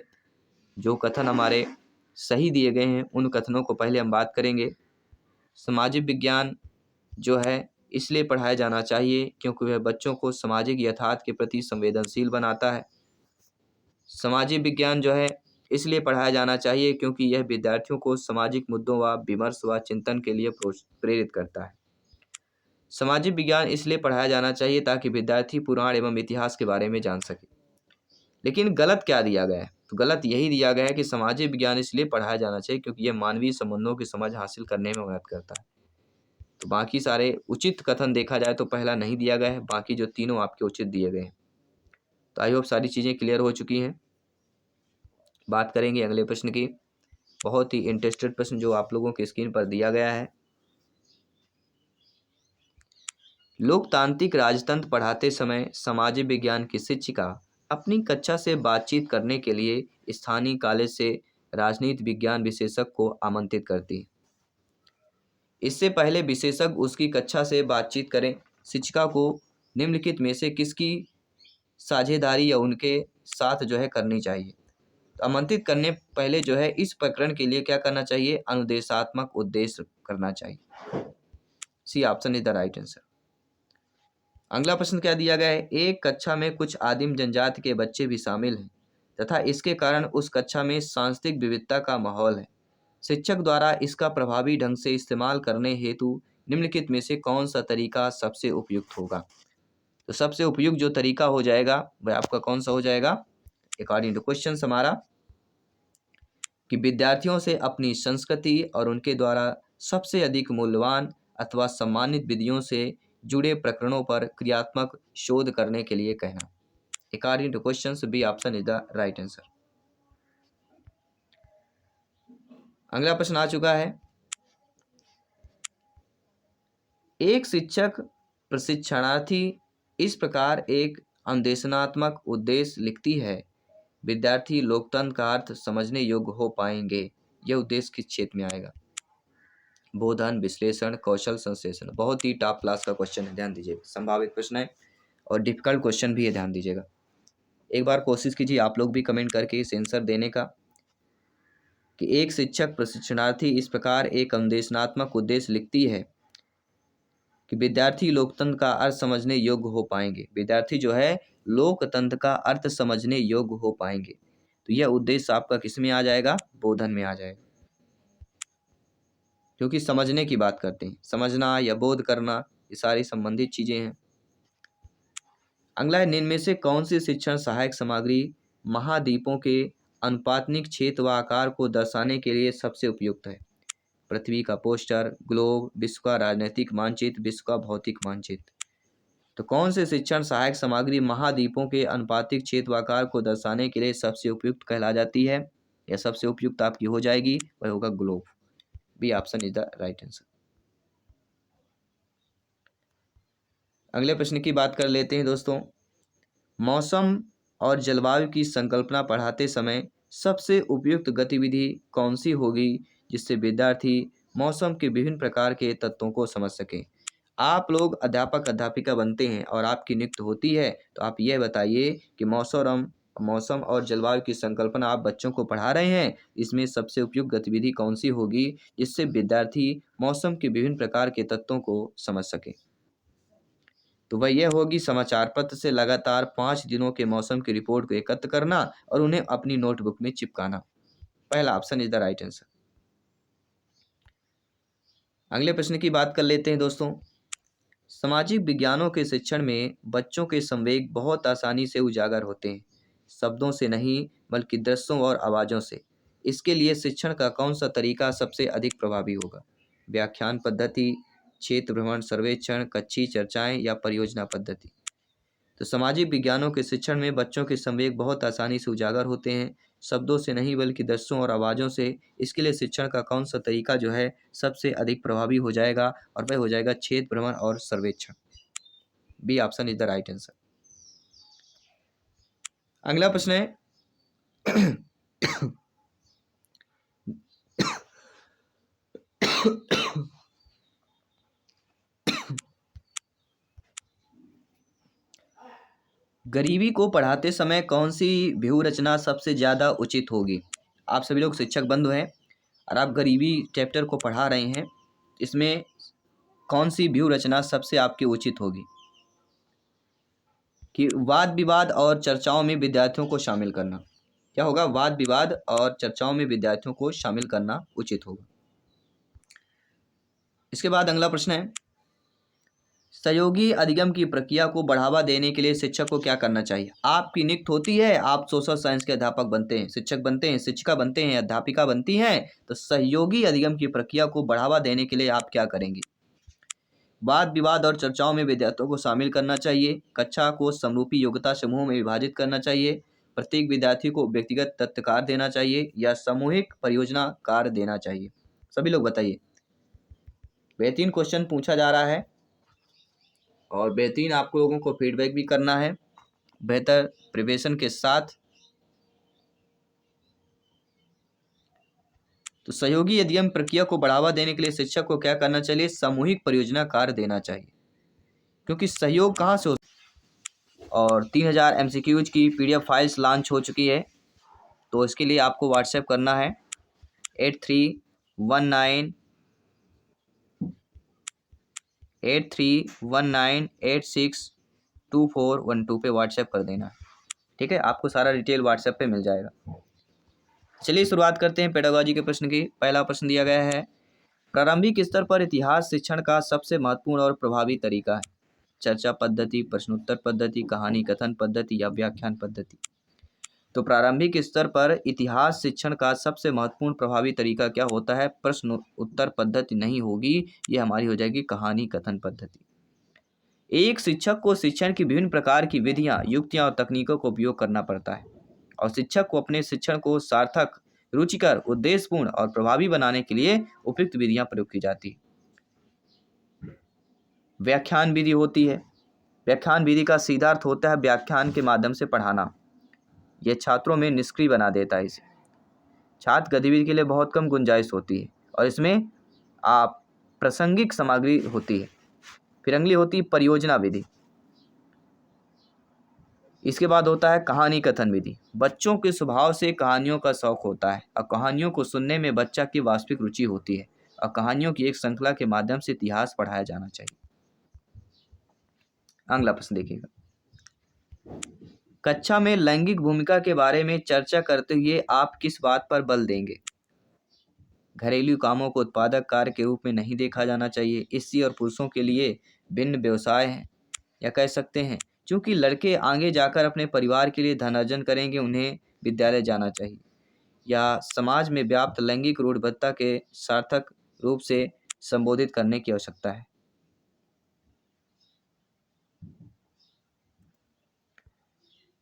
जो कथन हमारे सही दिए गए हैं उन कथनों को पहले हम बात करेंगे। सामाजिक विज्ञान जो है इसलिए पढ़ाया जाना चाहिए क्योंकि वह बच्चों को सामाजिक यथार्थ के प्रति संवेदनशील बनाता है। सामाजिक विज्ञान जो है इसलिए पढ़ाया जाना चाहिए क्योंकि यह विद्यार्थियों को सामाजिक मुद्दों व विमर्श व चिंतन के लिए प्रेरित करता है। सामाजिक विज्ञान इसलिए पढ़ाया जाना चाहिए ताकि विद्यार्थी पुराण एवं इतिहास के बारे में जान सके। लेकिन गलत क्या दिया गया है? तो गलत यही दिया गया है कि सामाजिक विज्ञान इसलिए पढ़ाया जाना चाहिए क्योंकि यह मानवीय संबंधों की समझ हासिल करने में मदद करता है। तो बाकी सारे उचित कथन देखा जाए तो पहला नहीं दिया गया है, बाकी जो तीनों आपके उचित दिए गए हैं। तो आई होप सारी चीज़ें क्लियर हो चुकी हैं। बात करेंगे अगले प्रश्न की। बहुत ही इंटरेस्टेड प्रश्न जो आप लोगों की स्क्रीन पर दिया गया है। लोकतांत्रिक राजतंत्र पढ़ाते समय सामाजिक विज्ञान की शिक्षिका अपनी कक्षा से बातचीत करने के लिए स्थानीय कॉलेज से राजनीति विज्ञान विशेषज्ञ को आमंत्रित करती है। इससे पहले विशेषज्ञ उसकी कक्षा से बातचीत करें, शिक्षिका को निम्नलिखित में से किसकी साझेदारी या उनके साथ जो है करनी चाहिए? तो आमंत्रित करने पहले जो है इस प्रकरण के लिए क्या करना चाहिए? अनुदेशात्मक उद्देश्य करना चाहिए। C option is the right answer. अगला प्रश्न क्या दिया गया है? एक कक्षा में कुछ आदिम जनजाति के बच्चे भी शामिल हैं तथा इसके कारण उस कक्षा में सांस्कृतिक विविधता का माहौल है। शिक्षक द्वारा इसका प्रभावी ढंग से इस्तेमाल करने हेतु निम्नलिखित में से कौन सा तरीका सबसे उपयुक्त होगा? तो सबसे उपयुक्त जो तरीका हो जाएगा वह आपका कौन सा हो जाएगा अकॉर्डिंग टू क्वेश्चन हमारा, कि विद्यार्थियों से अपनी संस्कृति और उनके द्वारा सबसे अधिक मूल्यवान अथवा सम्मानित विधियों से जुड़े प्रकरणों पर क्रियात्मक शोध करने के लिए कहना। According to question B option is the right answer. अगला प्रश्न आ चुका है। एक शिक्षक प्रशिक्षणार्थी इस प्रकार एक अनुदेशनात्मक उद्देश्य लिखती है, विद्यार्थी लोकतंत्र का अर्थ समझने योग्य हो पाएंगे। यह उद्देश्य किस क्षेत्र में आएगा? बोधन, विश्लेषण, कौशल, संश्लेषण। बहुत ही टॉप क्लास का क्वेश्चन है, ध्यान दीजिएगा। संभावित प्रश्न है और डिफिकल्ट क्वेश्चन भी है, ध्यान दीजिएगा। एक बार कोशिश कीजिए आप लोग भी कमेंट करके इस आंसर देने का कि एक शिक्षक प्रशिक्षणार्थी इस प्रकार एक अनुदेशनात्मक उद्देश्य लिखती है कि विद्यार्थी लोकतंत्र का अर्थ समझने योग्य हो पाएंगे। विद्यार्थी जो है लोकतंत्र का अर्थ समझने योग्य हो पाएंगे। तो यह उद्देश्य आपका किस में आ जाएगा? बोधन में आ जाएगा, क्योंकि समझने की बात करते हैं। समझना या बोध करना ये सारी संबंधित चीजें हैं। अगला है, निम्न में से कौन सी शिक्षण सहायक सामग्री महाद्वीपों के अनुपातनिक क्षेत्र व आकार को दर्शाने के लिए सबसे उपयुक्त है? पृथ्वी का पोस्टर, ग्लोब, विश्व का राजनीतिक मानचित्र, विश्व का भौतिक मानचित्र। तो कौन से शिक्षण सहायक सामग्री महाद्वीपों के अनुपातिक क्षेत्र व आकार को दर्शाने के लिए सबसे उपयुक्त कहला जाती है या सबसे उपयुक्त आपकी हो जाएगी? वह होगा globe. B option is the right answer. अगले प्रश्न की बात कर लेते हैं दोस्तों। मौसम और जलवायु की संकल्पना पढ़ाते समय सबसे उपयुक्त गतिविधि कौन सी होगी जिससे विद्यार्थी मौसम के विभिन्न प्रकार के तत्वों को समझ सकें? आप लोग अध्यापक अध्यापिका बनते हैं और आपकी नियुक्ति होती है तो आप यह बताइए कि मौसम मौसम और जलवायु की संकल्पना आप बच्चों को पढ़ा रहे हैं, इसमें सबसे उपयुक्त गतिविधि कौन सी होगी जिससे विद्यार्थी मौसम के विभिन्न प्रकार के तत्वों को समझ सके? तो वह यह होगी समाचार पत्र से लगातार 5 दिनों के मौसम की रिपोर्ट को एकत्र करना और उन्हें अपनी नोटबुक में चिपकाना। पहला option is the right answer. अगले प्रश्न की बात कर लेते हैं दोस्तों। सामाजिक विज्ञानों के शिक्षण में बच्चों के संवेग बहुत आसानी से उजागर होते हैं, शब्दों से नहीं बल्कि दृश्यों और आवाज़ों से। इसके लिए शिक्षण का कौन सा तरीका सबसे अधिक प्रभावी होगा? व्याख्यान पद्धति, क्षेत्र भ्रमण सर्वेक्षण, कक्षीय चर्चाएं या परियोजना पद्धति? तो सामाजिक विज्ञानों के शिक्षण में बच्चों के संवेग बहुत आसानी से उजागर होते हैं, शब्दों से नहीं बल्कि दृश्यों और आवाज़ों से। इसके लिए शिक्षण का कौन सा तरीका जो है सबसे अधिक प्रभावी हो जाएगा? और वह हो जाएगा क्षेत्र भ्रमण और सर्वेक्षण। B option is the right answer. अगला प्रश्न है गरीबी को पढ़ाते समय कौन सी व्यूह रचना सबसे ज़्यादा उचित होगी? आप सभी लोग शिक्षक बंधु हैं और आप गरीबी चैप्टर को पढ़ा रहे हैं, इसमें कौन सी व्यूह रचना सबसे आपकी उचित होगी? कि वाद विवाद और चर्चाओं में विद्यार्थियों को शामिल करना। क्या होगा? वाद विवाद और चर्चाओं में विद्यार्थियों को शामिल करना उचित होगा। इसके बाद अगला प्रश्न है, सहयोगी अधिगम की प्रक्रिया को बढ़ावा देने के लिए शिक्षक को क्या करना चाहिए? आपकी नियुक्ति होती है, आप सोशल साइंस के अध्यापक बनते हैं, शिक्षक बनते हैं, शिक्षिका बनते हैं, अध्यापिका बनती हैं, तो सहयोगी अधिगम की प्रक्रिया को बढ़ावा देने के लिए आप क्या करेंगे? वाद विवाद और चर्चाओं में विद्यार्थियों को शामिल करना चाहिए, कक्षा को समरूपी योग्यता समूहों में विभाजित करना चाहिए, प्रत्येक विद्यार्थी को व्यक्तिगत तत्व कार्य देना चाहिए या सामूहिक परियोजना कार्य देना चाहिए? सभी लोग बताइए। बेहतरीन क्वेश्चन पूछा जा रहा है और बेहतरीन आपको लोगों को फीडबैक भी करना है बेहतर प्रिपरेशन के साथ। तो सहयोगी अधिगम प्रक्रिया को बढ़ावा देने के लिए शिक्षक को क्या करना चाहिए? सामूहिक परियोजना कार्य देना चाहिए, क्योंकि सहयोग कहाँ से होता है? और 3000 MCQs की PDF फाइल्स लॉन्च हो चुकी है, तो इसके लिए आपको व्हाट्सएप करना है 8319862412 पे व्हाट्सएप कर देना, ठीक है? आपको सारा डिटेल व्हाट्सएप पे मिल जाएगा। चलिए शुरुआत करते हैं पेडागोजी के प्रश्न की। पहला प्रश्न दिया गया है, प्रारंभिक स्तर पर इतिहास शिक्षण का सबसे महत्वपूर्ण और प्रभावी तरीका है? चर्चा पद्धति, प्रश्नोत्तर पद्धति, कहानी कथन पद्धति या व्याख्यान पद्धति? तो प्रारंभिक स्तर पर इतिहास शिक्षण का सबसे महत्वपूर्ण प्रभावी तरीका क्या होता है? प्रश्न उत्तर पद्धति नहीं होगी, ये हमारी हो जाएगी कहानी कथन पद्धति। एक शिक्षक को शिक्षण की विभिन्न प्रकार की विधियां, युक्तियां और तकनीकों का उपयोग करना पड़ता है और शिक्षक को अपने शिक्षण को सार्थक, रुचिकर, उद्देश्यपूर्ण और प्रभावी बनाने के लिए उपयुक्त विधियां प्रयोग की जाती है। व्याख्यान विधि होती है। व्याख्यान विधि का सीधा अर्थ होता है व्याख्यान के माध्यम से पढ़ाना। यह छात्रों में निष्क्रिय बना देता है। इसे छात्र गतिविधि के लिए बहुत कम गुंजाइश होती है और इसमें आप प्रासंगिक सामग्री होती है। फिर अगली होती है परियोजना विधि। इसके बाद होता है कहानी कथन विधि। बच्चों के स्वभाव से कहानियों का शौक होता है और कहानियों को सुनने में बच्चा की वास्तविक रुचि होती है और कहानियों की एक श्रृंखला के माध्यम से इतिहास पढ़ाया जाना चाहिए। अगला प्रश्न देखिएगा, कक्षा में लैंगिक भूमिका के बारे में चर्चा करते हुए आप किस बात पर बल देंगे? घरेलू कामों को उत्पादक कार्य के रूप में नहीं देखा जाना चाहिए। स्त्री और पुरुषों के लिए भिन्न व्यवसाय हैं, या कह सकते हैं क्योंकि लड़के आगे जाकर अपने परिवार के लिए धन अर्जन करेंगे, उन्हें विद्यालय जाना चाहिए। या समाज में व्याप्त लैंगिक रूढ़िबद्धता के सार्थक रूप से संबोधित करने की आवश्यकता है।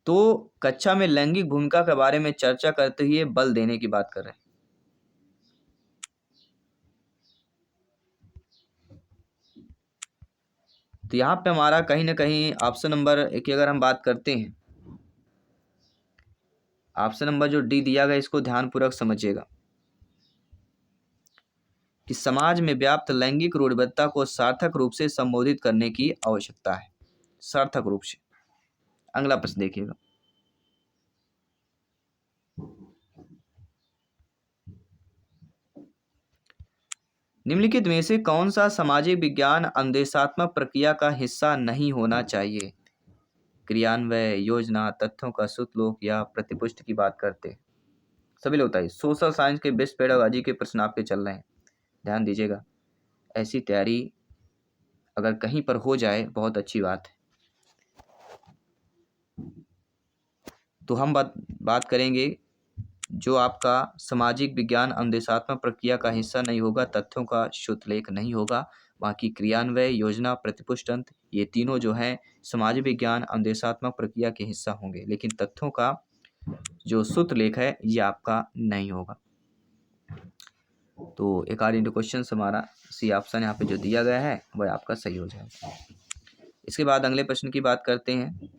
तो कक्षा में लैंगिक भूमिका के बारे में चर्चा करते हुए बल देने की बात कर रहे हैं। तो यहाँ पे हमारा कहीं ना कहीं ऑप्शन नंबर एक की अगर हम बात करते हैं, ऑप्शन नंबर जो डी दिया गया इसको ध्यानपूर्वक समझिएगा कि समाज में व्याप्त लैंगिक रूढ़िबद्धता को सार्थक रूप से संबोधित करने की आवश्यकता है, सार्थक रूप से। अगला प्रश्न देखिएगा, निम्नलिखित में से कौन सा सामाजिक विज्ञान अनुदेशात्मक प्रक्रिया का हिस्सा नहीं होना चाहिए? क्रियान्वय, योजना, तथ्यों का सुतलोक या प्रतिपुष्टि की बात करते हैं। सभी लोग बताइए। सोशल साइंस के बेस्ट पेडागोजी के प्रश्न आपके चल रहे हैं, ध्यान दीजिएगा। ऐसी तैयारी अगर कहीं पर हो जाए बहुत अच्छी बात है। तो हम बात करेंगे जो आपका सामाजिक विज्ञान अनुदेशात्मक प्रक्रिया का हिस्सा नहीं होगा, तथ्यों का शुद्धलेख नहीं होगा। बाकी क्रियान्वय, योजना, प्रतिपुष्ट तंत्र, ये तीनों जो है सामाजिक विज्ञान अनुदेशात्मक प्रक्रिया के हिस्सा होंगे, लेकिन तथ्यों का जो शुद्धलेख है ये आपका नहीं होगा। तो अकॉर्डिंग टू क्वेश्चन हमारा सी ऑप्शन यहाँ पे जो दिया गया है वह आपका सही हो जाएगा। इसके बाद अगले प्रश्न की बात करते हैं।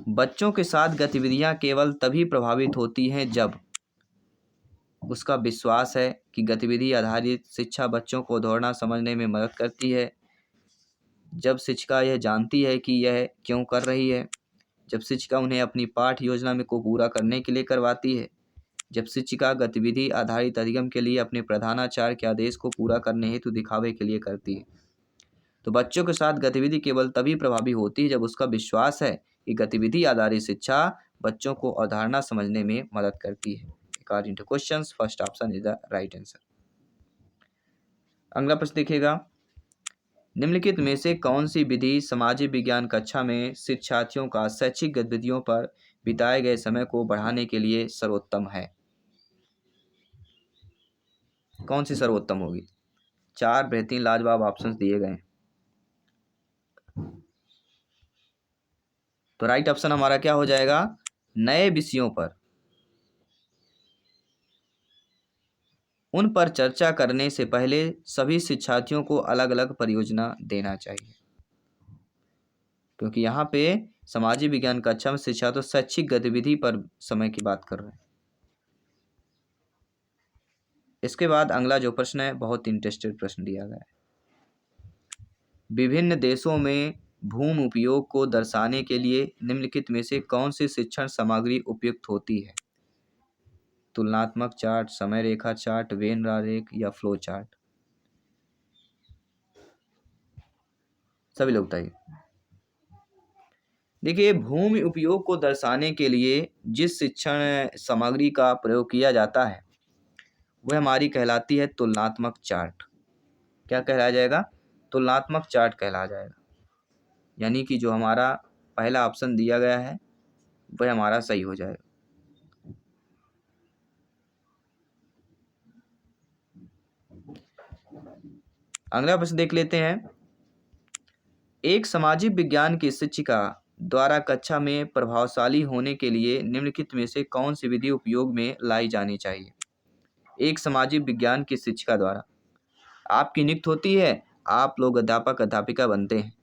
बच्चों के साथ गतिविधियां केवल तभी प्रभावित होती हैं जब उसका विश्वास है कि गतिविधि आधारित शिक्षा बच्चों को दौड़ना समझने में मदद करती है, जब शिक्षिका यह जानती है कि यह क्यों कर रही है, जब शिक्षिका उन्हें अपनी पाठ योजना में को पूरा करने के लिए करवाती है, जब शिक्षिका गतिविधि आधारित अधिगम के लिए अपने प्रधानाचार्य के आदेश को पूरा करने हेतु दिखावे के लिए करती है। तो बच्चों के साथ गतिविधि केवल तभी प्रभावी होती है जब उसका विश्वास है कि गतिविधि आधारित शिक्षा बच्चों को अवधारणा समझने में मदद करती है। According to questions first option is the right answer. अगला प्रश्न देखिएगा। निम्नलिखित में से कौन सी विधि सामाजिक विज्ञान कक्षा में शिक्षार्थियों का शैक्षिक गतिविधियों पर बिताए गए समय को बढ़ाने के लिए सर्वोत्तम है? कौन सी सर्वोत्तम होगी? 4 बेहतरीन लाजवाब ऑप्शंस दिए गए हैं। तो राइट ऑप्शन हमारा क्या हो जाएगा? नए विषयों पर उन पर चर्चा करने से पहले सभी शिक्षार्थियों को अलग अलग परियोजना देना चाहिए, क्योंकि यहाँ पे सामाजिक विज्ञान कक्षा में शिक्षा तो शैक्षिक गतिविधि पर समय की बात कर रहे हैं। इसके बाद अगला जो प्रश्न है बहुत इंटरेस्टेड प्रश्न दिया गया है। विभिन्न देशों में भूमि उपयोग को दर्शाने के लिए निम्नलिखित में से कौन सी शिक्षण सामग्री उपयुक्त होती है? तुलनात्मक चार्ट, समय रेखा चार्ट, वेन आरेख या फ्लो चार्ट? सभी लोग बताइए। देखिए, भूमि उपयोग को दर्शाने के लिए जिस शिक्षण सामग्री का प्रयोग किया जाता है वह हमारी कहलाती है तुलनात्मक चार्ट। क्या कहलाया जाएगा? तुलनात्मक चार्ट कहलाया जाएगा। यानी कि जो हमारा पहला ऑप्शन दिया गया है वह हमारा सही हो जाएगा। अगला प्रश्न देख लेते हैं। एक सामाजिक विज्ञान की शिक्षिका द्वारा कक्षा में प्रभावशाली होने के लिए निम्नलिखित में से कौन सी विधि उपयोग में लाई जानी चाहिए? एक सामाजिक विज्ञान की शिक्षिका द्वारा आपकी नियुक्ति होती है, आप लोग अध्यापक अध्यापिका बनते हैं।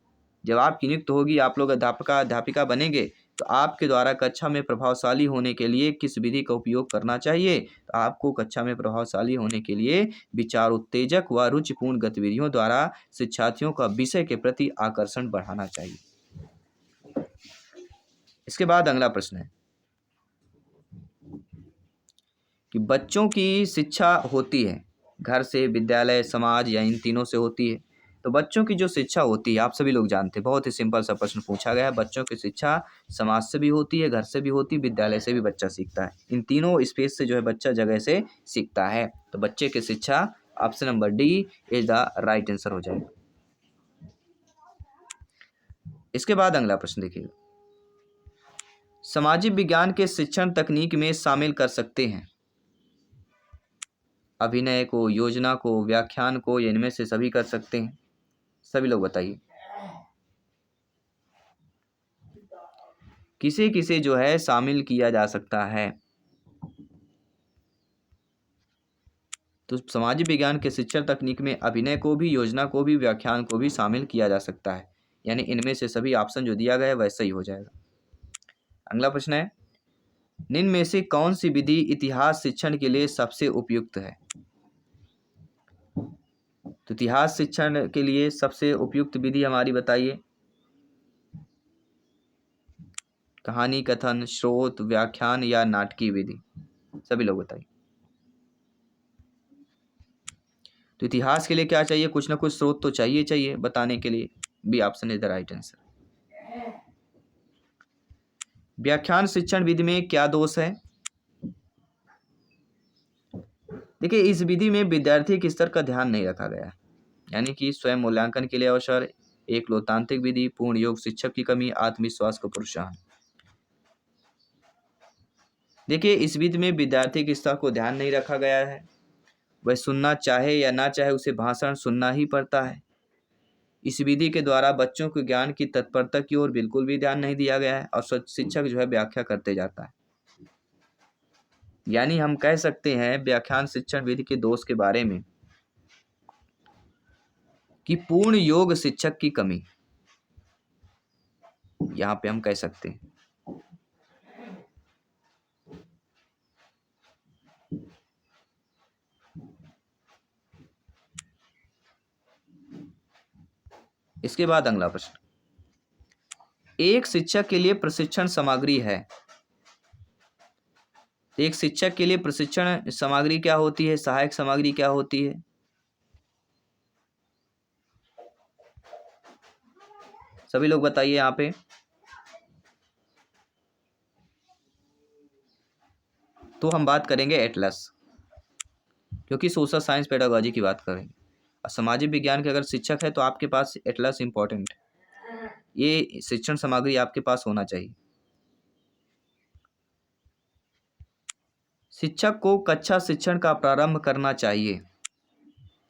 जब आपकी नियुक्ति होगी, आप लोग अध्यापका अध्यापिका बनेंगे, तो आपके द्वारा कक्षा में प्रभावशाली होने के लिए किस विधि का उपयोग करना चाहिए? तो आपको कक्षा में प्रभावशाली होने के लिए विचार उत्तेजक व रुचिपूर्ण गतिविधियों द्वारा शिक्षार्थियों का विषय के प्रति आकर्षण बढ़ाना चाहिए। इसके बाद अगला प्रश्न है कि बच्चों की शिक्षा होती है घर से, विद्यालय, समाज या इन तीनों से होती है। तो बच्चों की जो शिक्षा होती है आप सभी लोग जानते हैं, बहुत ही सिंपल सा प्रश्न पूछा गया है। बच्चों की शिक्षा समाज से भी होती है, घर से भी होती है, विद्यालय से भी बच्चा सीखता है। इन तीनों स्पेस से जो है बच्चा जगह से सीखता है। तो बच्चे की शिक्षा option number D is the right answer हो जाएगा। इसके बाद अगला प्रश्न देखिए। सामाजिक विज्ञान के शिक्षण तकनीक में शामिल कर सकते हैं अभिनय को, योजना को, व्याख्यान को, या इनमें से सभी कर सकते हैं? सभी लोग बताइए। किसे किसे जो है शामिल किया जा सकता है? तो सामाजिक विज्ञान के शिक्षण तकनीक में अभिनय को भी, योजना को भी, व्याख्यान को भी शामिल किया जा सकता है। यानी इनमें से सभी ऑप्शन जो दिया गया है वैसा ही हो जाएगा। अगला प्रश्न है, निम्न में से कौन सी विधि इतिहास शिक्षण के लिए सबसे उपयुक्त है? तो इतिहास शिक्षण के लिए सबसे उपयुक्त विधि हमारी बताइए। कहानी कथन, स्रोत, व्याख्यान या नाटकीय विधि? सभी लोग बताइए। तो इतिहास के लिए क्या चाहिए, कुछ ना कुछ स्रोत तो चाहिए बताने के लिए। B option is the right answer. व्याख्यान शिक्षण विधि में क्या दोष है? देखिए, इस विधि में विद्यार्थी के स्तर का ध्यान नहीं रखा गया है, यानी कि स्वयं मूल्यांकन के लिए अवसर, एक लोकतांत्रिक विधि, पूर्ण योग शिक्षक की कमी, आत्मविश्वास को प्रोत्साहन। देखिए, इस विधि में विद्यार्थी के स्तर को ध्यान नहीं रखा गया है। वह सुनना चाहे या ना चाहे उसे भाषण सुनना ही पड़ता है। इस विधि के द्वारा बच्चों को ज्ञान की तत्परता की ओर बिल्कुल भी ध्यान नहीं दिया गया है और शिक्षक जो है व्याख्या करते जाता है। यानी हम कह सकते हैं व्याख्यान शिक्षण विधि के दोष के बारे में कि पूर्ण योग शिक्षक की कमी, यहां पे हम कह सकते हैं। इसके बाद अगला प्रश्न, एक शिक्षक के लिए प्रशिक्षण सामग्री है। एक शिक्षक के लिए प्रशिक्षण सामग्री क्या होती है, सहायक सामग्री क्या होती है? सभी लोग बताइए यहाँ पे। तो हम बात करेंगे एटलस, क्योंकि सोशल साइंस पेडागोजी की बात करेंगे। और सामाजिक विज्ञान के अगर शिक्षक है तो आपके पास एटलस इंपॉर्टेंट, ये शिक्षण सामग्री आपके पास होना चाहिए। शिक्षक को कक्षा शिक्षण का प्रारंभ करना चाहिए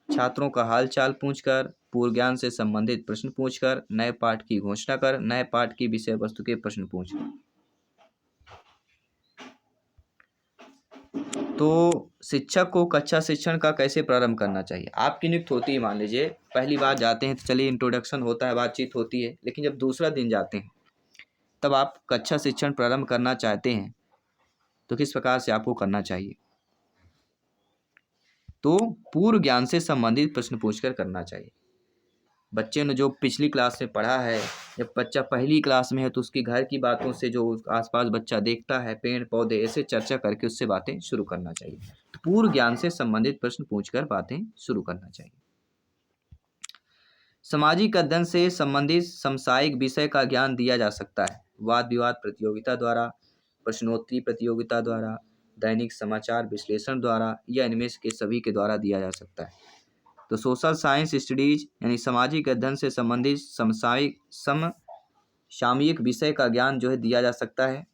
छात्रों का हालचाल पूछकर, पूर्व ज्ञान से संबंधित प्रश्न पूछकर, नए पाठ की घोषणा कर, नए पाठ की विषय वस्तु के प्रश्न पूछकर। तो शिक्षक को कक्षा शिक्षण का कैसे प्रारंभ करना चाहिए? आपकी नियुक्त होती है, मान लीजिए पहली बार जाते हैं तो चलिए इंट्रोडक्शन होता है, बातचीत होती है, लेकिन जब दूसरा दिन जाते हैं तब आप कक्षा शिक्षण प्रारंभ करना चाहते हैं तो किस प्रकार से आपको करना चाहिए? तो पूर्व ज्ञान से संबंधित प्रश्न पूछकर करना चाहिए। बच्चे ने जो पिछली क्लास में पढ़ा है, जब बच्चा पहली क्लास में है तो उसके घर की बातों से, जो आसपास बच्चा देखता है, पेड़ पौधे, ऐसे चर्चा करके उससे बातें शुरू करना चाहिए। तो पूर्व ज्ञान से संबंधित प्रश्न पूछकर बातें शुरू करना चाहिए। सामाजिक अध्ययन से संबंधित समसामयिक विषय का ज्ञान दिया जा सकता है वाद विवाद प्रतियोगिता द्वारा, प्रश्नोत्तरी प्रतियोगिता द्वारा, दैनिक समाचार विश्लेषण द्वारा, या इनमें के सभी के द्वारा दिया जा सकता है। तो सोशल साइंस स्टडीज यानी सामाजिक अध्ययन से संबंधित समसामयिक विषय का ज्ञान जो है दिया जा सकता है।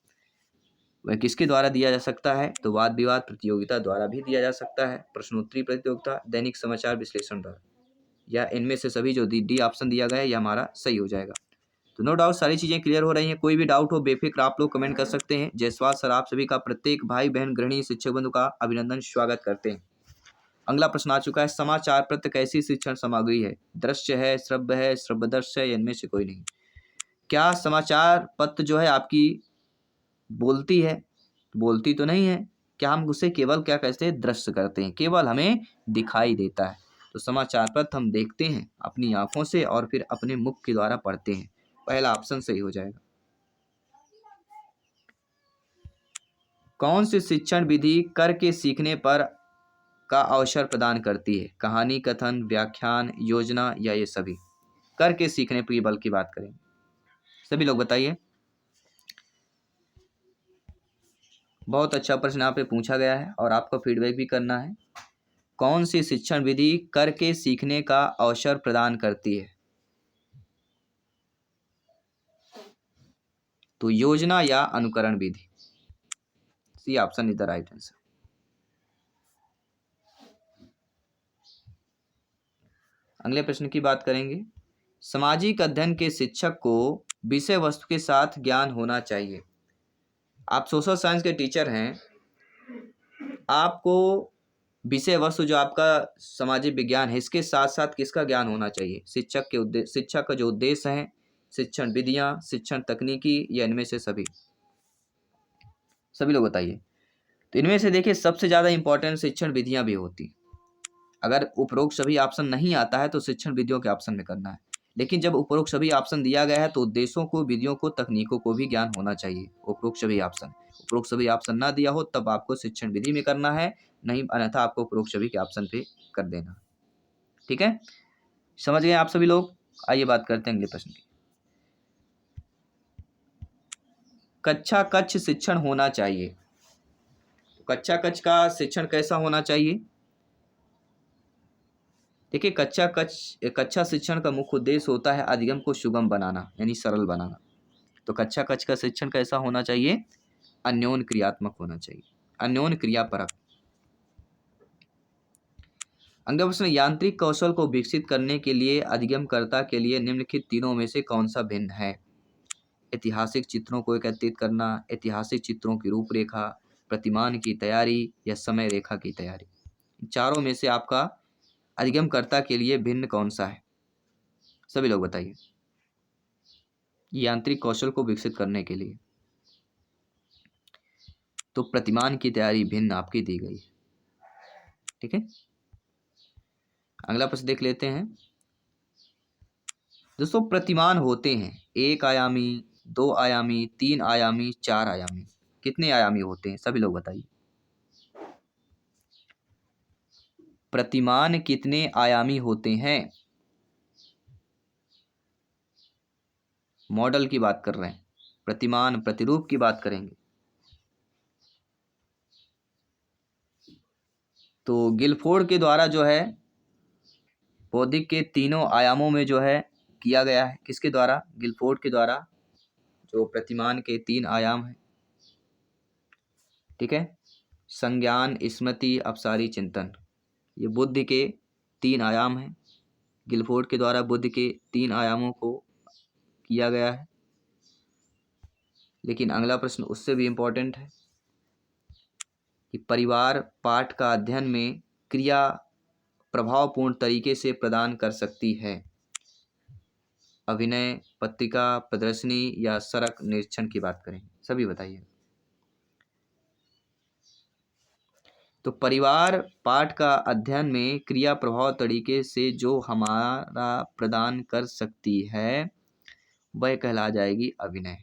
वह किसके द्वारा दिया जा सकता है? तो वाद विवाद प्रतियोगिता द्वारा भी दिया जा सकता है, प्रश्नोत्तरी प्रतियोगिता, दैनिक समाचार विश्लेषण द्वारा, या इनमें से सभी। जो डी ऑप्शन दिया गया है यह हमारा सही हो जाएगा। तो नो डाउट सारी चीज़ें क्लियर हो रही हैं। कोई भी डाउट हो बेफिक्र आप लोग कमेंट कर सकते हैं। जयसवाल सर आप सभी का, प्रत्येक भाई बहन गृहिणी शिक्षक बंधु का अभिनंदन, स्वागत करते हैं। अगला प्रश्न आ चुका है, समाचार पत्र कैसी शिक्षण सामग्री है? दृश्य है, श्रव्य है, श्रव्यदर्शी है, या इनमें से कोई नहीं? क्या समाचार पत्र जो है आपकी बोलती है? बोलती तो नहीं है। क्या हम उसे केवल क्या कहते हैं? दृश्य करते हैं, केवल हमें दिखाई देता है। तो समाचार पत्र हम देखते हैं अपनी आंखों से और फिर अपने मुख के द्वारा पढ़ते हैं। पहला ऑप्शन सही हो जाएगा। कौन सी शिक्षण विधि करके सीखने पर का अवसर प्रदान करती है? कहानी कथन, व्याख्यान, योजना, या ये सभी? करके सीखने पर बल की बात करें, सभी लोग बताइए। बहुत अच्छा प्रश्न यहाँ पे पूछा गया है और आपको फीडबैक भी करना है। कौन सी शिक्षण विधि करके सीखने का अवसर प्रदान करती है? तो योजना या अनुकरण विधि, C option is the right answer. अगले प्रश्न की बात करेंगे, सामाजिक अध्ययन के शिक्षक को विषय वस्तु के साथ ज्ञान होना चाहिए। आप सोशल साइंस के टीचर हैं, आपको विषय वस्तु जो आपका सामाजिक विज्ञान है इसके साथ साथ किसका ज्ञान होना चाहिए? शिक्षक के उद्देश्य, शिक्षक का जो उद्देश्य है, शिक्षण विधियां, शिक्षण तकनीकी, या इनमें से सभी? सभी लोग बताइए। तो इनमें से देखिए सबसे ज़्यादा इंपॉर्टेंट शिक्षण विधियां भी होती। अगर उपरोक्त सभी ऑप्शन नहीं आता है तो शिक्षण विधियों के ऑप्शन में करना है, लेकिन जब उपरोक्त सभी ऑप्शन दिया गया है तो उद्देश्यों को, विधियों को, तकनीकों को भी ज्ञान होना चाहिए। उपरोक्त सभी ऑप्शन ना दिया हो तब आपको शिक्षण विधि में करना है, नहीं अन्यथा आपको उपरोक्त सभी के ऑप्शन पे कर देना। ठीक है, समझ गए आप सभी लोग। आइए बात करते हैं अगले प्रश्न की। कक्षा कक्ष शिक्षण होना चाहिए। कक्षा कक्ष का शिक्षण कैसा होना चाहिए? देखिए, कक्षा शिक्षण का मुख्य उद्देश्य होता है अधिगम को सुगम बनाना, यानी सरल बनाना। तो कक्षा कक्ष का शिक्षण कैसा होना चाहिए? अन्योन्य क्रियात्मक होना चाहिए, अन्योन्य क्रियापरक। अगला प्रश्न, यांत्रिक कौशल को विकसित करने के लिए अधिगमकर्ता के लिए निम्नलिखित तीनों में से कौन सा भिन्न है? ऐतिहासिक चित्रों को एकत्रित करना, ऐतिहासिक चित्रों की रूपरेखा, प्रतिमान की तैयारी या समय रेखा की तैयारी। चारों में से आपका अधिगमकर्ता के लिए भिन्न कौन सा है? सभी लोग बताइए। यांत्रिक कौशल को विकसित करने के लिए तो प्रतिमान की तैयारी भिन्न आपकी दी गई है। ठीक है, अगला प्रश्न देख लेते हैं। दोस्तों, प्रतिमान होते हैं एक आयामी, दो आयामी, तीन आयामी, चार आयामी। कितने आयामी होते हैं? सभी लोग बताइए। प्रतिमान कितने आयामी होते हैं? मॉडल की बात कर रहे हैं, प्रतिमान प्रतिरूप की बात करेंगे। तो गिलफोर्ड के द्वारा जो है बौद्धिक के तीनों आयामों में जो है किया गया है। किसके द्वारा? गिलफोर्ड के द्वारा, जो प्रतिमान के तीन आयाम है। ठीक है, संज्ञान, स्मृति, अपसारी, चिंतन, ये बुद्धि के तीन आयाम हैं। गिलफोर्ड के द्वारा बुद्धि के तीन आयामों को किया गया है। लेकिन अगला प्रश्न उससे भी इम्पोर्टेंट है कि परिवार पाठ का अध्ययन में क्रिया प्रभावपूर्ण तरीके से प्रदान कर सकती है। अभिनय, पत्रिका, प्रदर्शनी या सड़क निरीक्षण की बात करें, सभी बताइए। तो परिवार पाठ का अध्ययन में क्रिया प्रभाव तरीके से जो हमारा प्रदान कर सकती है वह कहला जाएगी अभिनय।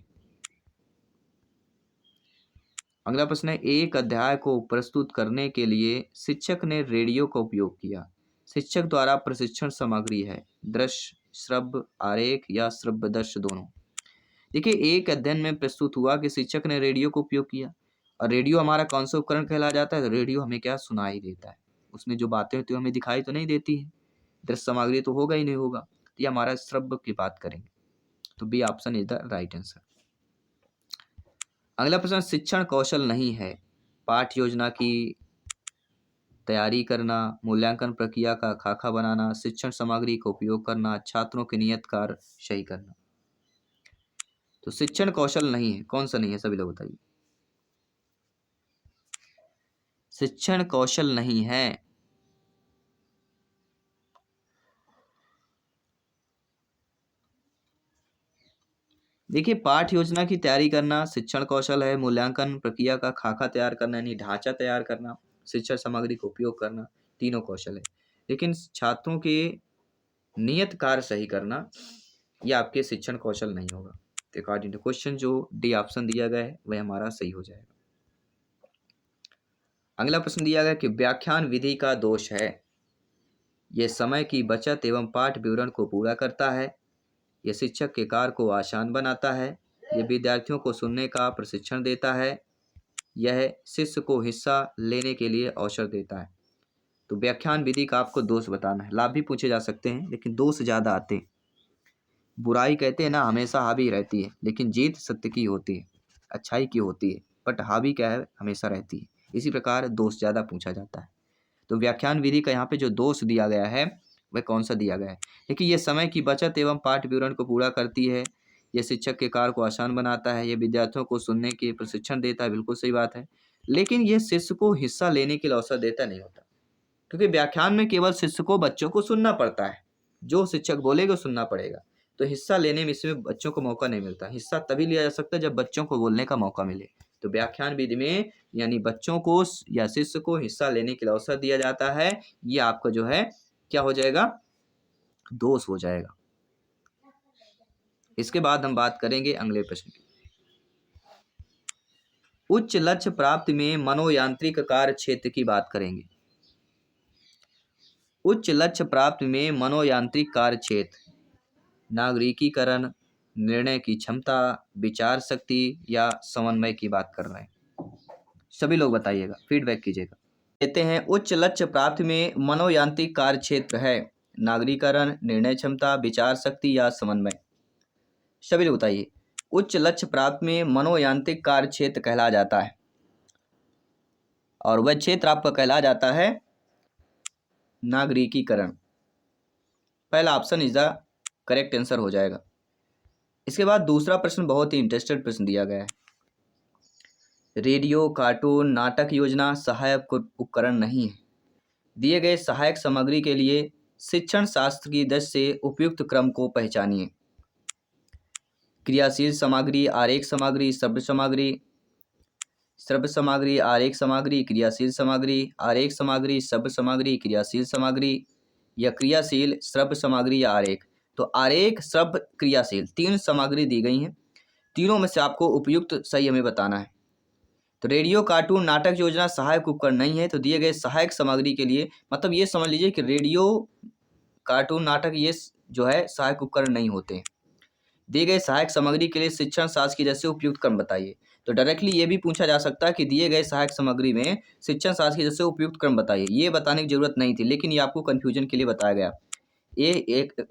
अगला प्रश्न है, एक अध्याय को प्रस्तुत करने के लिए शिक्षक ने रेडियो का उपयोग किया। शिक्षक द्वारा प्रशिक्षण सामग्री है दृश्य, श्रव्य, आरेख या श्रव्य दृश्य दोनों। देखिए, एक अध्ययन में प्रस्तुत हुआ कि शिक्षक ने रेडियो का उपयोग किया, और रेडियो हमारा कौन सा उपकरण कहला जाता है? तो रेडियो हमें क्या सुनाई देता है, उसमें जो बातें होती है हमें दिखाई तो नहीं देती है, दृश्य सामग्री तो होगा ही नहीं होगा। तो ये हमारा श्रव्य की बात करेंगे, तो B option is the right answer. अगला प्रश्न, शिक्षण कौशल नहीं है पाठ योजना की तैयारी करना, मूल्यांकन प्रक्रिया का खाका बनाना, शिक्षण सामग्री का उपयोग करना, छात्रों के नियत कार्य सही करना। तो शिक्षण कौशल नहीं है, कौन सा नहीं है? सभी लोग बताइए। शिक्षण कौशल नहीं है। देखिए, पाठ योजना की तैयारी करना शिक्षण कौशल है, मूल्यांकन प्रक्रिया का खाका तैयार करना यानी ढांचा तैयार करना, शिक्षण सामग्री का उपयोग करना, तीनों कौशल है। लेकिन छात्रों के नियत कार्य सही करना ये आपके शिक्षण कौशल नहीं होगा। तो अकॉर्डिंग टू क्वेश्चन जो डी ऑप्शन दिया गया है वह हमारा सही हो जाएगा। अगला प्रश्न दिया गया कि व्याख्यान विधि का दोष है। यह समय की बचत एवं पाठ विवरण को पूरा करता है, यह शिक्षक के कार्य को आसान बनाता है, यह विद्यार्थियों को सुनने का प्रशिक्षण देता है, यह शिष्य को हिस्सा लेने के लिए अवसर देता है। तो व्याख्यान विधि का आपको दोष बताना है। लाभ भी पूछे जा सकते हैं लेकिन दोष ज़्यादा आते हैं। बुराई कहते हैं ना हमेशा हावी रहती है, लेकिन जीत सत्य की होती है, अच्छाई की होती है, बट हावी क्या है? हमेशा रहती है। इसी प्रकार दोष ज़्यादा पूछा जाता है। तो व्याख्यान विधि का यहाँ पे जो दोष दिया गया है वह कौन सा दिया गया है? देखिए, ये समय की बचत एवं पाठ विवरण को पूरा करती है, यह शिक्षक के कार्य को आसान बनाता है, यह विद्यार्थियों को सुनने के प्रशिक्षण देता है, बिल्कुल सही बात है। लेकिन यह शिष्य को हिस्सा लेने के लिए अवसर देता नहीं होता, क्योंकि व्याख्यान में केवल शिष्य को बच्चों को सुनना पड़ता है, जो शिक्षक बोलेगा सुनना पड़ेगा। तो हिस्सा लेने में इसमें बच्चों को मौका नहीं मिलता। हिस्सा तभी लिया जा सकता है जब बच्चों को बोलने का मौका मिले। तो व्याख्यान विधि में यानी बच्चों को या शिष्य को हिस्सा लेने के लिए अवसर दिया जाता है, ये आपका जो है क्या हो जाएगा? दोष हो जाएगा। इसके बाद हम बात करेंगे अगले प्रश्न की। उच्च लक्ष्य प्राप्ति में मनोयांत्रिक कार्य क्षेत्र की बात करेंगे। उच्च लक्ष्य प्राप्ति में मनोयांत्रिक कार्य क्षेत्र, नागरिकीकरण, निर्णय की क्षमता, विचार शक्ति या समन्वय की बात कर रहे हैं। सभी लोग बताइएगा, फीडबैक कीजिएगा। कहते हैं उच्च लक्ष्य प्राप्ति में मनोयांत्रिक कार्य क्षेत्र है नागरीकरण, निर्णय क्षमता, विचार शक्ति या समन्वय। सभी लोग बताइए। उच्च लक्ष्य प्राप्ति में मनोयांत्रिक कार्य क्षेत्र कहला जाता है और वह क्षेत्र आपका कहला जाता है नागरिकीकरण। पहला option is the correct answer हो जाएगा। इसके बाद दूसरा प्रश्न बहुत ही इंटरेस्टेड प्रश्न दिया गया है। रेडियो, कार्टून, नाटक योजना सहायक उपकरण नहीं है। दिए गए सहायक सामग्री के लिए शिक्षण शास्त्र की दृष्टि से उपयुक्त क्रम को पहचानिए। क्रियाशील सामग्री, आरेख सामग्री, श्रव्य सामग्री, श्रव्य सामग्री, आरेख सामग्री, क्रियाशील सामग्री, आरेख सामग्री, श्रव्य सामग्री, क्रियाशील सामग्री या क्रियाशील, श्रव्य सामग्री या आरेख। तो आरेख, श्रव्य, क्रियाशील, तीन सामग्री दी गई हैं। तीनों में से आपको उपयुक्त सही हमें बताना है। तो रेडियो, कार्टून, नाटक योजना सहायक उपकरण नहीं है। तो दिए गए सहायक सामग्री के लिए मतलब ये समझ लीजिए कि रेडियो, कार्टून, नाटक ये जो है सहायक उपकरण नहीं होते हैं। दिए गए सहायक सामग्री के लिए शिक्षण शास्त्र की जैसे उपयुक्त क्रम बताइए। तो डायरेक्टली ये भी पूछा जा सकता है कि दिए गए सहायक सामग्री में शिक्षण शास्त्र की जैसे उपयुक्त क्रम बताइए। ये बताने की जरूरत नहीं थी, लेकिन ये आपको कंफ्यूजन के लिए बताया गया। ये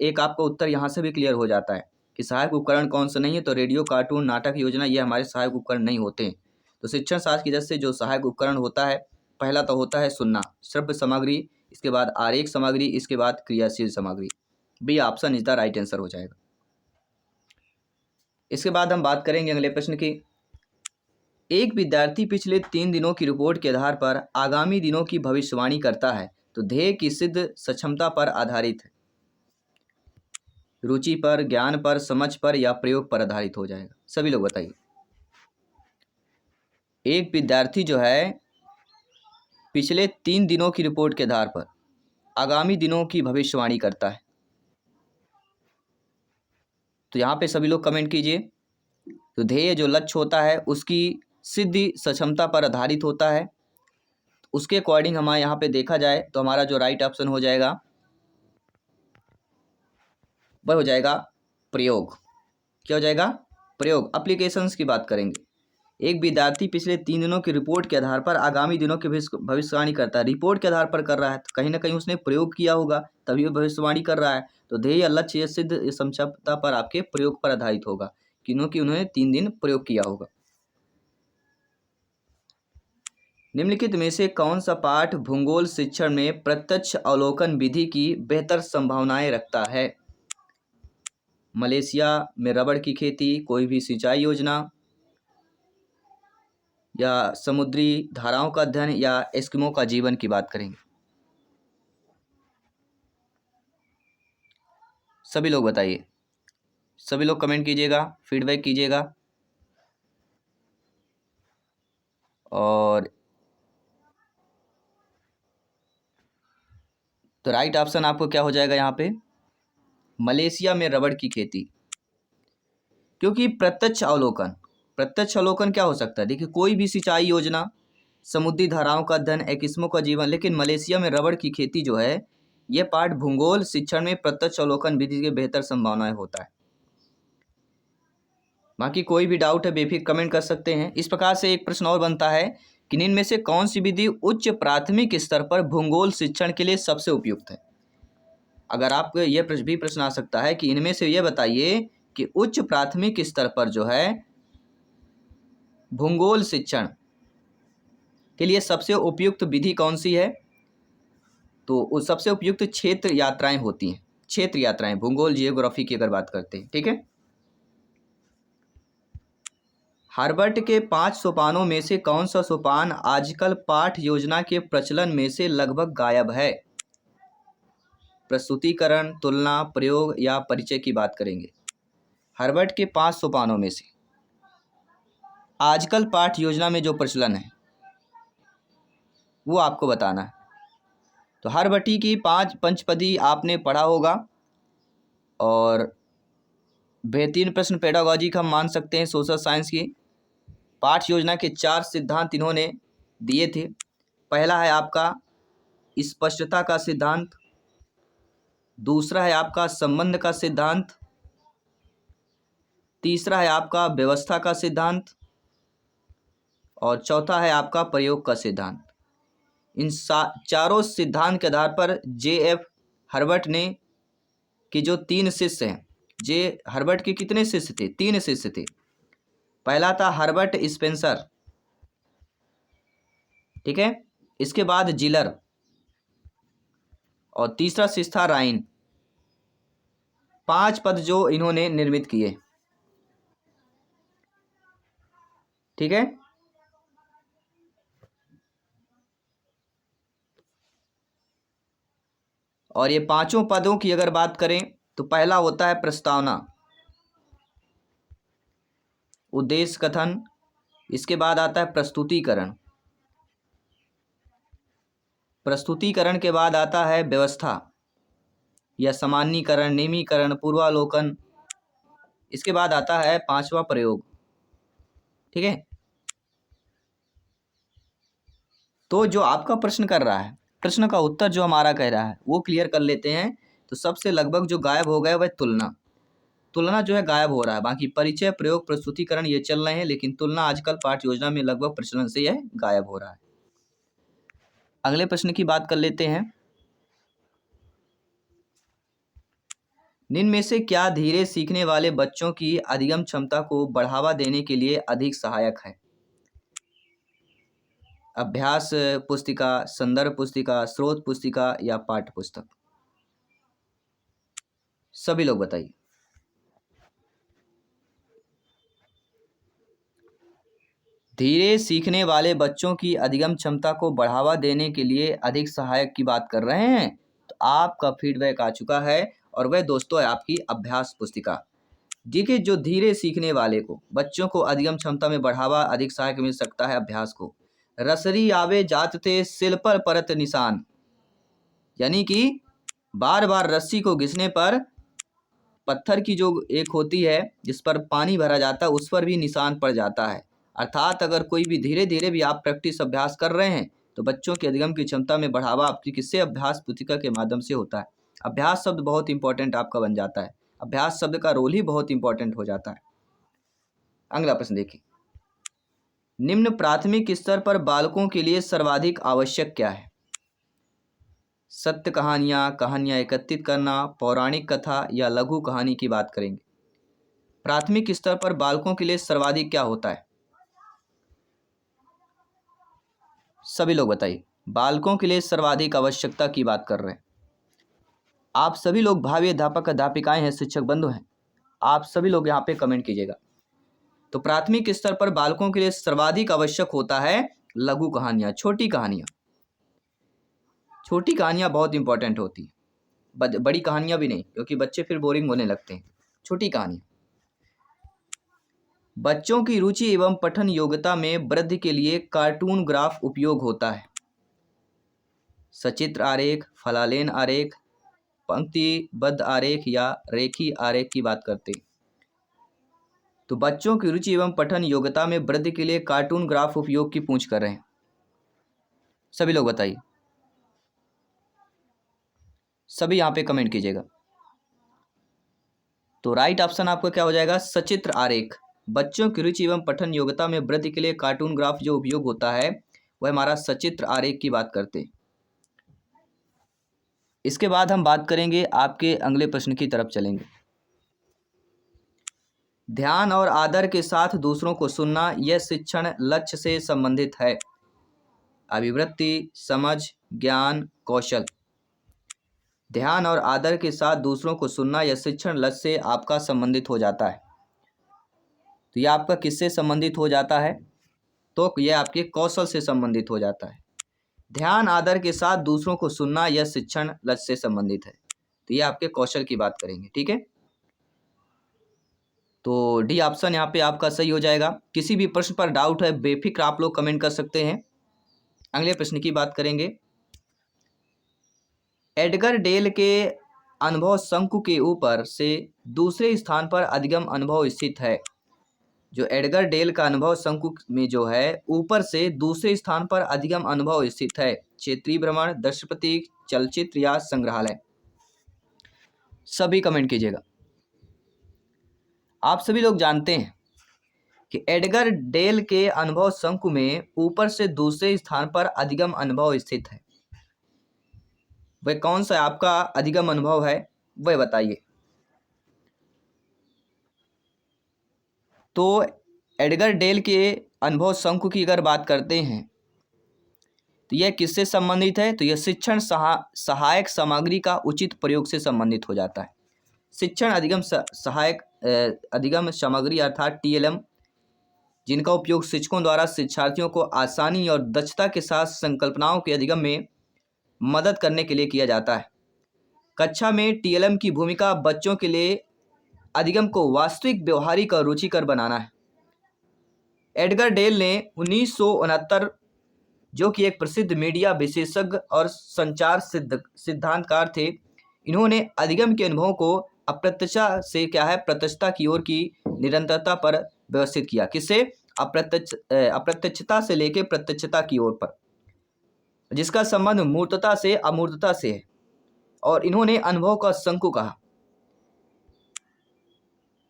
एक आपका उत्तर यहाँ से भी क्लियर हो जाता है कि सहायक उपकरण कौन सा नहीं है। तो रेडियो, कार्टून, नाटक योजना ये हमारे सहायक उपकरण नहीं होते हैं। तो शिक्षण शास्त्र की जैसे जो सहायक उपकरण होता है, पहला तो होता है सुनना, श्रव्य सामग्री, इसके बाद आरेख सामग्री, इसके बाद क्रियाशील सामग्री। B option is the right answer हो जाएगा। इसके बाद हम बात करेंगे अगले प्रश्न की। एक विद्यार्थी पिछले 3 दिनों की रिपोर्ट के आधार पर आगामी दिनों की भविष्यवाणी करता है। तो ध्येय की सिद्ध सक्षमता पर आधारित है, रुचि पर, ज्ञान पर, समझ पर या प्रयोग पर आधारित हो जाएगा। सभी लोग बताइए। एक विद्यार्थी जो है पिछले 3 दिनों की रिपोर्ट के आधार पर आगामी दिनों की भविष्यवाणी करता है। तो यहाँ पे सभी लोग कमेंट कीजिए। तो ध्येय जो लक्ष्य होता है उसकी सिद्धि सक्षमता पर आधारित होता है। उसके अकॉर्डिंग हमारे यहाँ पे देखा जाए तो हमारा जो राइट ऑप्शन हो जाएगा वह हो जाएगा प्रयोग। क्या हो जाएगा? प्रयोग। एप्लीकेशंस की बात करेंगे। एक विद्यार्थी पिछले 3 दिनों की रिपोर्ट के आधार पर आगामी दिनों की भविष्यवाणी करता है। रिपोर्ट के आधार पर कर रहा है तो कहीं ना कहीं उसने प्रयोग किया होगा, तभी वो भविष्यवाणी कर रहा है। तो ध्येय या लक्ष्य या सिद्ध क्षमता पर आपके प्रयोग पर आधारित होगा, क्योंकि उन्होंने 3 दिन प्रयोग किया होगा। निम्नलिखित में से कौन सा पाठ भूगोल शिक्षण में प्रत्यक्ष अवलोकन विधि की बेहतर संभावनाएं रखता है? मलेशिया में रबड़ की खेती, कोई भी सिंचाई योजना, या समुद्री धाराओं का अध्ययन, या एस्किमो का जीवन की बात करेंगे। सभी लोग बताइए, सभी लोग कमेंट कीजिएगा, फीडबैक कीजिएगा। और तो राइट ऑप्शन आपको क्या हो जाएगा यहाँ पे? मलेशिया में रबड़ की खेती। क्योंकि प्रत्यक्ष अवलोकन क्या हो सकता है? देखिए, कोई भी सिंचाई योजना, समुद्री धाराओं का अध्ययन, एस्किमो का जीवन, लेकिन मलेशिया में रबड़ की खेती जो है यह पाठ भूगोल शिक्षण में प्रत्यक्ष अवलोकन विधि की बेहतर संभावनाएं होता है। बाकी कोई भी डाउट है बेफिक्र कमेंट कर सकते हैं। इस प्रकार से एक प्रश्न और बनता है कि इनमें से कौन सी विधि उच्च प्राथमिक स्तर पर भूगोल शिक्षण के लिए सबसे उपयुक्त है? अगर आपको यह भी प्रश्न आ सकता है कि इनमें से यह बताइए कि उच्च प्राथमिक स्तर पर जो है भूगोल शिक्षण के लिए सबसे उपयुक्त विधि कौन सी है? तो उस सबसे उपयुक्त क्षेत्र यात्राएं होती हैं। क्षेत्र यात्राएं, भूगोल जियोग्राफी की अगर बात करते हैं, ठीक है। हार्वर्ड के 5 सोपानों में से कौन सा सोपान आजकल पाठ योजना के प्रचलन में से लगभग गायब है? प्रस्तुतिकरण, तुलना, प्रयोग या परिचय की बात करेंगे। हार्वर्ड के 5 सोपानों में से आजकल पाठ योजना में जो प्रचलन है वो आपको बताना है। तो हार्वर्ड की 5 पंचपदी आपने पढ़ा होगा और बेहतरीन प्रश्न पेडागॉजी का हम मान सकते हैं सोशल साइंस की। पाठ योजना के 4 सिद्धांत इन्होंने दिए थे। पहला है आपका स्पष्टता का सिद्धांत, दूसरा है आपका संबंध का सिद्धांत, तीसरा है आपका व्यवस्था का सिद्धांत, और चौथा है आपका प्रयोग का सिद्धांत। इन चारों सिद्धांत के आधार पर J.F. हर्बर्ट ने कि जो 3 शिष्य हैं, जे हर्बर्ट के कितने शिष्य थे? 3 शिष्य थे। पहला था हर्बर्ट स्पेंसर, ठीक है, इसके बाद जिलर, और तीसरा शिष्य था राइन। 5 पद जो इन्होंने निर्मित किए, ठीक है। और ये पांचों पदों की अगर बात करें तो पहला होता है प्रस्तावना, उद्देश्य कथन, इसके बाद आता है प्रस्तुतिकरण, प्रस्तुतिकरण के बाद आता है व्यवस्था या सामान्यीकरण, नियमीकरण, पूर्वालोकन, इसके बाद आता है 5वां प्रयोग, ठीक है। तो जो आपका प्रश्न कर रहा है, प्रश्न का उत्तर जो हमारा कह रहा है वो क्लियर कर लेते हैं। तो सबसे लगभग जो गायब हो गया वह तुलना जो है गायब हो रहा है। बाकी परिचय, प्रयोग, प्रस्तुतिकरण ये चल रहे हैं, लेकिन तुलना आजकल पाठ्य योजना में लगभग प्रचलन से यह गायब हो रहा है। अगले प्रश्न की बात कर लेते हैं। निम्न में से क्या धीरे सीखने वाले बच्चों की अधिगम क्षमता को बढ़ावा देने के लिए अधिक सहायक है? अभ्यास पुस्तिका, संदर्भ पुस्तिका, स्रोत पुस्तिका या पाठ्य पुस्तक? सभी लोग बताइए। धीरे सीखने वाले बच्चों की अधिगम क्षमता को बढ़ावा देने के लिए अधिक सहायक की बात कर रहे हैं, तो आपका फीडबैक आ चुका है, और वह दोस्तों है आपकी अभ्यास पुस्तिका। देखिए, जो धीरे सीखने वाले को बच्चों को अधिगम क्षमता में बढ़ावा अधिक सहायक मिल सकता है अभ्यास को। रसरी आवे जात थे सिल पर परत निशान, यानी कि बार बार रस्सी को घिसने पर पत्थर की जो एक होती है जिस पर पानी भरा जाता है उस पर भी निशान पड़ जाता है। अर्थात अगर कोई भी धीरे धीरे भी आप प्रैक्टिस अभ्यास कर रहे हैं तो बच्चों के अधिगम की क्षमता में बढ़ावा आपकी किससे? अभ्यास पुस्तिका के माध्यम से होता है। अभ्यास शब्द बहुत इंपॉर्टेंट आपका बन जाता है, अभ्यास शब्द का रोल ही बहुत इंपॉर्टेंट हो जाता है। अगला प्रश्न देखिए, निम्न प्राथमिक स्तर पर बालकों के लिए सर्वाधिक आवश्यक क्या है? सत्य कहानियां एकत्रित करना, पौराणिक कथा या लघु कहानी की बात करेंगे। प्राथमिक स्तर पर बालकों के लिए सर्वाधिक क्या होता है? सभी लोग बताइए। बालकों के लिए सर्वाधिक आवश्यकता की बात कर रहे हैं। आप सभी लोग भावी अध्यापक अध्यापिकाएं हैं, शिक्षक बंधु हैं, आप सभी लोग यहाँ पे कमेंट कीजिएगा। तो प्राथमिक स्तर पर बालकों के लिए सर्वाधिक आवश्यक होता है लघु कहानियां, छोटी कहानियां। छोटी कहानियां बहुत इंपॉर्टेंट होती है, बड़ी कहानियां भी नहीं, क्योंकि बच्चे फिर बोरिंग होने लगते हैं। छोटी कहानी बच्चों की रुचि एवं पठन योग्यता में वृद्धि के लिए कार्टून ग्राफ उपयोग होता है। सचित्र आरेख, फलालेन आरेख, पंक्तिबद्ध आरेख या रेखी आरेख की बात करते हैं। तो बच्चों की रुचि एवं पठन योग्यता में वृद्धि के लिए कार्टून ग्राफ उपयोग की पूछ कर रहे हैं। सभी लोग बताइए, सभी यहाँ पे कमेंट कीजिएगा। तो राइट ऑप्शन आपका क्या हो जाएगा? सचित्र आरेख। बच्चों की रुचि एवं पठन योग्यता में वृद्धि के लिए कार्टून ग्राफ जो उपयोग होता है वह हमारा सचित्र आरेख की बात करते हैं। इसके बाद हम बात करेंगे, आपके अगले प्रश्न की तरफ चलेंगे। ध्यान और आदर के साथ दूसरों को सुनना यह शिक्षण लक्ष्य से संबंधित है। अभिवृत्ति, समझ, ज्ञान, कौशल। ध्यान और आदर के साथ दूसरों को सुनना यह शिक्षण लक्ष्य से आपका संबंधित हो जाता है। तो यह आपका किससे संबंधित हो जाता है? तो यह आपके कौशल से संबंधित हो जाता है। ध्यान आदर के साथ दूसरों को सुनना यह शिक्षण लक्ष्य से संबंधित है, तो ये आपके कौशल की बात करेंगे, ठीक है। तो डी ऑप्शन यहाँ पे आपका सही हो जाएगा। किसी भी प्रश्न पर डाउट है बेफिक्र आप लोग कमेंट कर सकते हैं। अगले प्रश्न की बात करेंगे। एडगर डेल के अनुभव शंकु के ऊपर से दूसरे स्थान पर अधिगम अनुभव स्थित है। जो एडगर डेल का अनुभव शंकु में जो है ऊपर से दूसरे स्थान पर अधिगम अनुभव स्थित है। क्षेत्रीय भ्रमण, दृश्य प्रतीक, चलचित्र या संग्रहालय? सभी कमेंट कीजिएगा। आप सभी लोग जानते हैं कि एडगर डेल के अनुभव शंकु में ऊपर से दूसरे स्थान पर अधिगम अनुभव स्थित है। वह कौन सा आपका अधिगम अनुभव है, वह बताइए। तो एडगर डेल के अनुभव शंकु की अगर बात करते हैं तो यह किससे संबंधित है? तो यह शिक्षण सहायक सामग्री का उचित प्रयोग से संबंधित हो जाता है। शिक्षण अधिगम सहायक अधिगम सामग्री अर्थात टीएलएम, जिनका उपयोग शिक्षकों द्वारा शिक्षार्थियों को आसानी और दक्षता के साथ संकल्पनाओं के अधिगम में मदद करने के लिए किया जाता है। कक्षा में टीएलएम की भूमिका बच्चों के लिए अधिगम को वास्तविक, व्यवहारिक और रुचिकर बनाना है। एडगर डेल ने 1969, जो कि एक प्रसिद्ध मीडिया विशेषज्ञ और संचार सिद्धांतकार थे, इन्होंने अधिगम के अनुभवों को अप्रत्यक्षता से प्रत्यक्षता की ओर की निरंतरता पर व्यवस्थित किया। किससे? अप्रत्यक्षता से लेकर प्रत्यक्षता की ओर पर, जिसका संबंध मूर्तता से अमूर्तता से है, और इन्होंने अनुभव का शंकु कहा।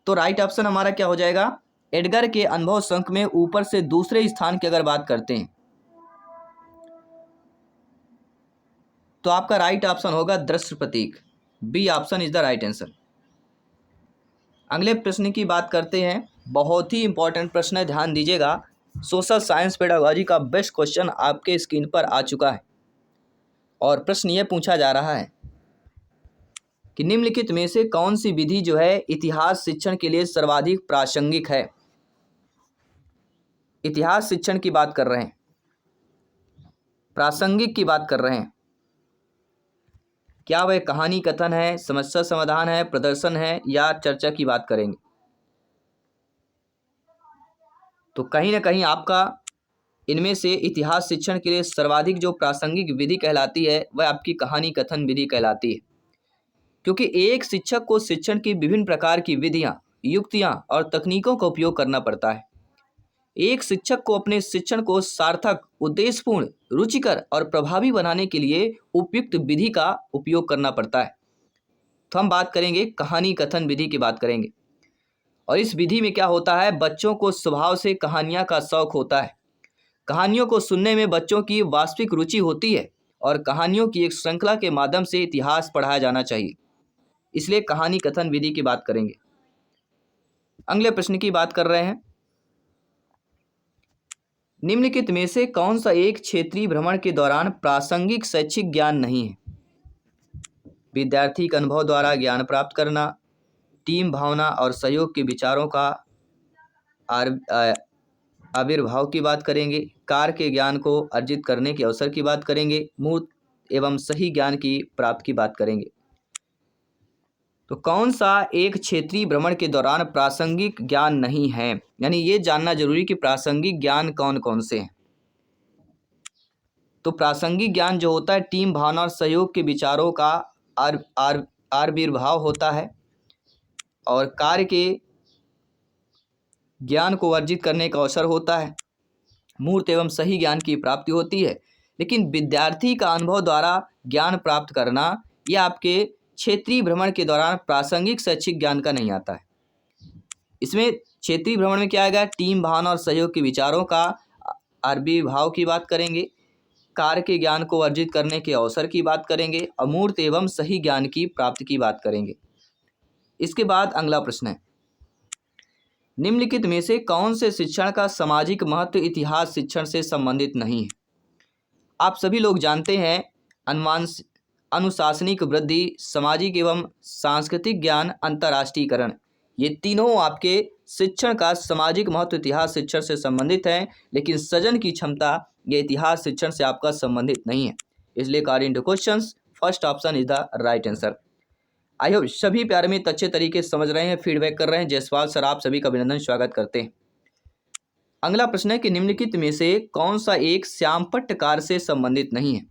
तो राइट ऑप्शन हमारा क्या हो जाएगा? एडगर के अनुभव शंकु में ऊपर से दूसरे स्थान की अगर बात करते हैं तो आपका राइट ऑप्शन होगा दृश्य प्रतीक। B option is the right answer. अगले प्रश्न की बात करते हैं। बहुत ही इंपॉर्टेंट प्रश्न है, ध्यान दीजिएगा। सोशल साइंस पेडागोजी का बेस्ट क्वेश्चन आपके स्क्रीन पर आ चुका है और प्रश्न यह पूछा जा रहा है कि निम्नलिखित में से कौन सी विधि जो है इतिहास शिक्षण के लिए सर्वाधिक प्रासंगिक है। इतिहास शिक्षण की बात कर रहे हैं, प्रासंगिक की बात कर रहे हैं। क्या वह कहानी कथन है, समस्या समाधान है, प्रदर्शन है, या चर्चा की बात करेंगे? तो कहीं ना कहीं आपका इनमें से इतिहास शिक्षण के लिए सर्वाधिक जो प्रासंगिक विधि कहलाती है वह आपकी कहानी कथन विधि कहलाती है, क्योंकि एक शिक्षक को शिक्षण की विभिन्न प्रकार की विधियां, युक्तियां और तकनीकों का उपयोग करना पड़ता है। एक शिक्षक को अपने शिक्षण को सार्थक, उद्देश्यपूर्ण, रुचिकर और प्रभावी बनाने के लिए उपयुक्त विधि का उपयोग करना पड़ता है। तो हम बात करेंगे कहानी कथन विधि की बात करेंगे। और इस विधि में क्या होता है? बच्चों को स्वभाव से कहानियां का शौक होता है। कहानियों को सुनने में बच्चों की वास्तविक रुचि होती है और कहानियों की एक श्रृंखला के माध्यम से इतिहास पढ़ाया जाना चाहिए, इसलिए कहानी कथन विधि की बात करेंगे। अगले प्रश्न की बात कर रहे हैं। निम्नलिखित में से कौन सा एक क्षेत्रीय भ्रमण के दौरान प्रासंगिक शैक्षिक ज्ञान नहीं है? विद्यार्थी के अनुभव द्वारा ज्ञान प्राप्त करना, टीम भावना और सहयोग के विचारों का आविर्भाव की बात करेंगे, कार्य के ज्ञान को अर्जित करने के अवसर की बात करेंगे, मूर्त एवं सही ज्ञान की प्राप्ति की बात करेंगे। तो कौन सा एक क्षेत्रीय भ्रमण के दौरान प्रासंगिक ज्ञान नहीं है, यानी ये जानना जरूरी कि प्रासंगिक ज्ञान कौन कौन से हैं। तो प्रासंगिक ज्ञान जो होता है टीम भावना और सहयोग के विचारों का आविर्भाव होता है, और कार्य के ज्ञान को अर्जित करने का अवसर होता है, मूर्त एवं सही ज्ञान की प्राप्ति होती है। लेकिन विद्यार्थी का अनुभव द्वारा ज्ञान प्राप्त करना यह आपके क्षेत्रीय भ्रमण के दौरान प्रासंगिक शैक्षिक ज्ञान का नहीं आता है। इसमें क्षेत्रीय भ्रमण में क्या आएगा? टीम भावना और सहयोग के विचारों का आविर्भाव की बात करेंगे, कार्य के ज्ञान को अर्जित करने के अवसर की बात करेंगे, अमूर्त एवं सही ज्ञान की प्राप्ति की बात करेंगे। इसके बाद अगला प्रश्न है, निम्नलिखित में से कौन से शिक्षण का सामाजिक महत्व इतिहास शिक्षण से संबंधित नहीं है? आप सभी लोग जानते हैं अनुशासनिक वृद्धि, सामाजिक एवं सांस्कृतिक ज्ञान, अंतर्राष्ट्रीयकरण, ये तीनों आपके शिक्षण का सामाजिक महत्व इतिहास शिक्षण से संबंधित है, लेकिन सृजन की क्षमता ये इतिहास शिक्षण से आपका संबंधित नहीं है। इसलिए according to questions first option is the right answer. I hope सभी प्यारे मित्र अच्छे तरीके से समझ रहे हैं, फीडबैक कर रहे हैं। जयसवाल सर आप सभी का अभिनंदन, स्वागत करते हैं। अगला प्रश्न है कि निम्नलिखित में से कौन सा एक श्यामपट्ट कार्य से संबंधित नहीं है,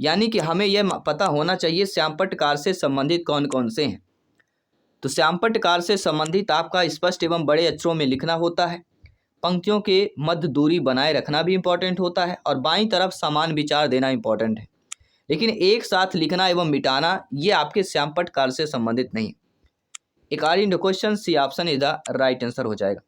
यानी कि हमें यह पता होना चाहिए श्यामपट्ट कार्य से संबंधित कौन कौन से हैं। तो श्यामपट्ट कार्य से संबंधित आपका स्पष्ट एवं बड़े अक्षरों में लिखना होता है, पंक्तियों के मध्य दूरी बनाए रखना भी इंपॉर्टेंट होता है, और बाईं तरफ समान विचार देना इंपॉर्टेंट है। लेकिन एक साथ लिखना एवं मिटाना ये आपके श्यामपट्ट काल से संबंधित नहीं। According to question C option is the right answer हो जाएगा।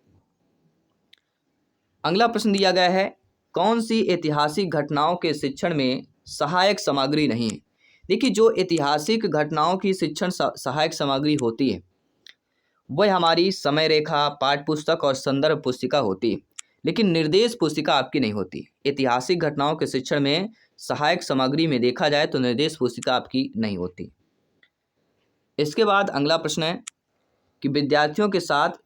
अगला प्रश्न दिया गया है, कौन सी ऐतिहासिक घटनाओं के शिक्षण में सहायक सामग्री नहीं है। देखिए, जो ऐतिहासिक घटनाओं की शिक्षण सहायक सामग्री होती है वह हमारी समय रेखा, पाठ्य पुस्तक और संदर्भ पुस्तिका होती है, लेकिन निर्देश पुस्तिका आपकी नहीं होती। ऐतिहासिक घटनाओं के शिक्षण में सहायक सामग्री में देखा जाए तो निर्देश पुस्तिका आपकी नहीं होती। इसके बाद अगला प्रश्न है कि विद्यार्थियों के साथ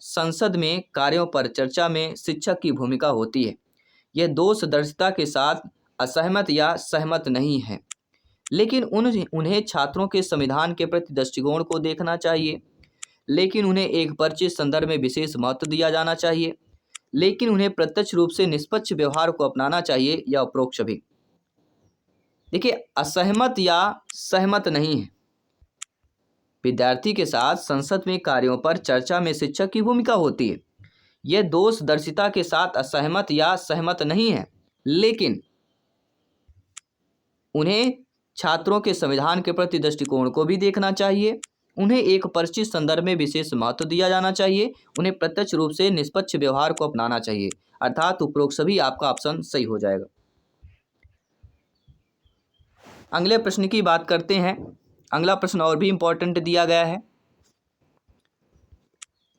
संसद में कार्यों पर चर्चा में शिक्षक की भूमिका होती है। यह दोषदर्शिता के साथ असहमत या सहमत नहीं है, लेकिन उन्हें छात्रों के संविधान के प्रति दृष्टिकोण को देखना चाहिए, लेकिन उन्हें एक परिचित संदर्भ में विशेष महत्व दिया जाना चाहिए, लेकिन उन्हें प्रत्यक्ष रूप से निष्पक्ष व्यवहार को अपनाना चाहिए या अपरोक्ष भी। देखिए, असहमत या सहमत नहीं है। विद्यार्थी के साथ संसद में कार्यों पर चर्चा में शिक्षक की भूमिका होती है। यह दोषदर्शिता के साथ असहमत या सहमत नहीं है, लेकिन उन्हें छात्रों के संविधान के प्रति दृष्टिकोण को भी देखना चाहिए, उन्हें एक परिचित संदर्भ में विशेष महत्व दिया जाना चाहिए, उन्हें प्रत्यक्ष रूप से निष्पक्ष व्यवहार को अपनाना चाहिए। अर्थात उपरोक्त सभी आपका ऑप्शन सही हो जाएगा। अगले प्रश्न की बात करते हैं। अगला प्रश्न और भी इंपॉर्टेंट दिया गया है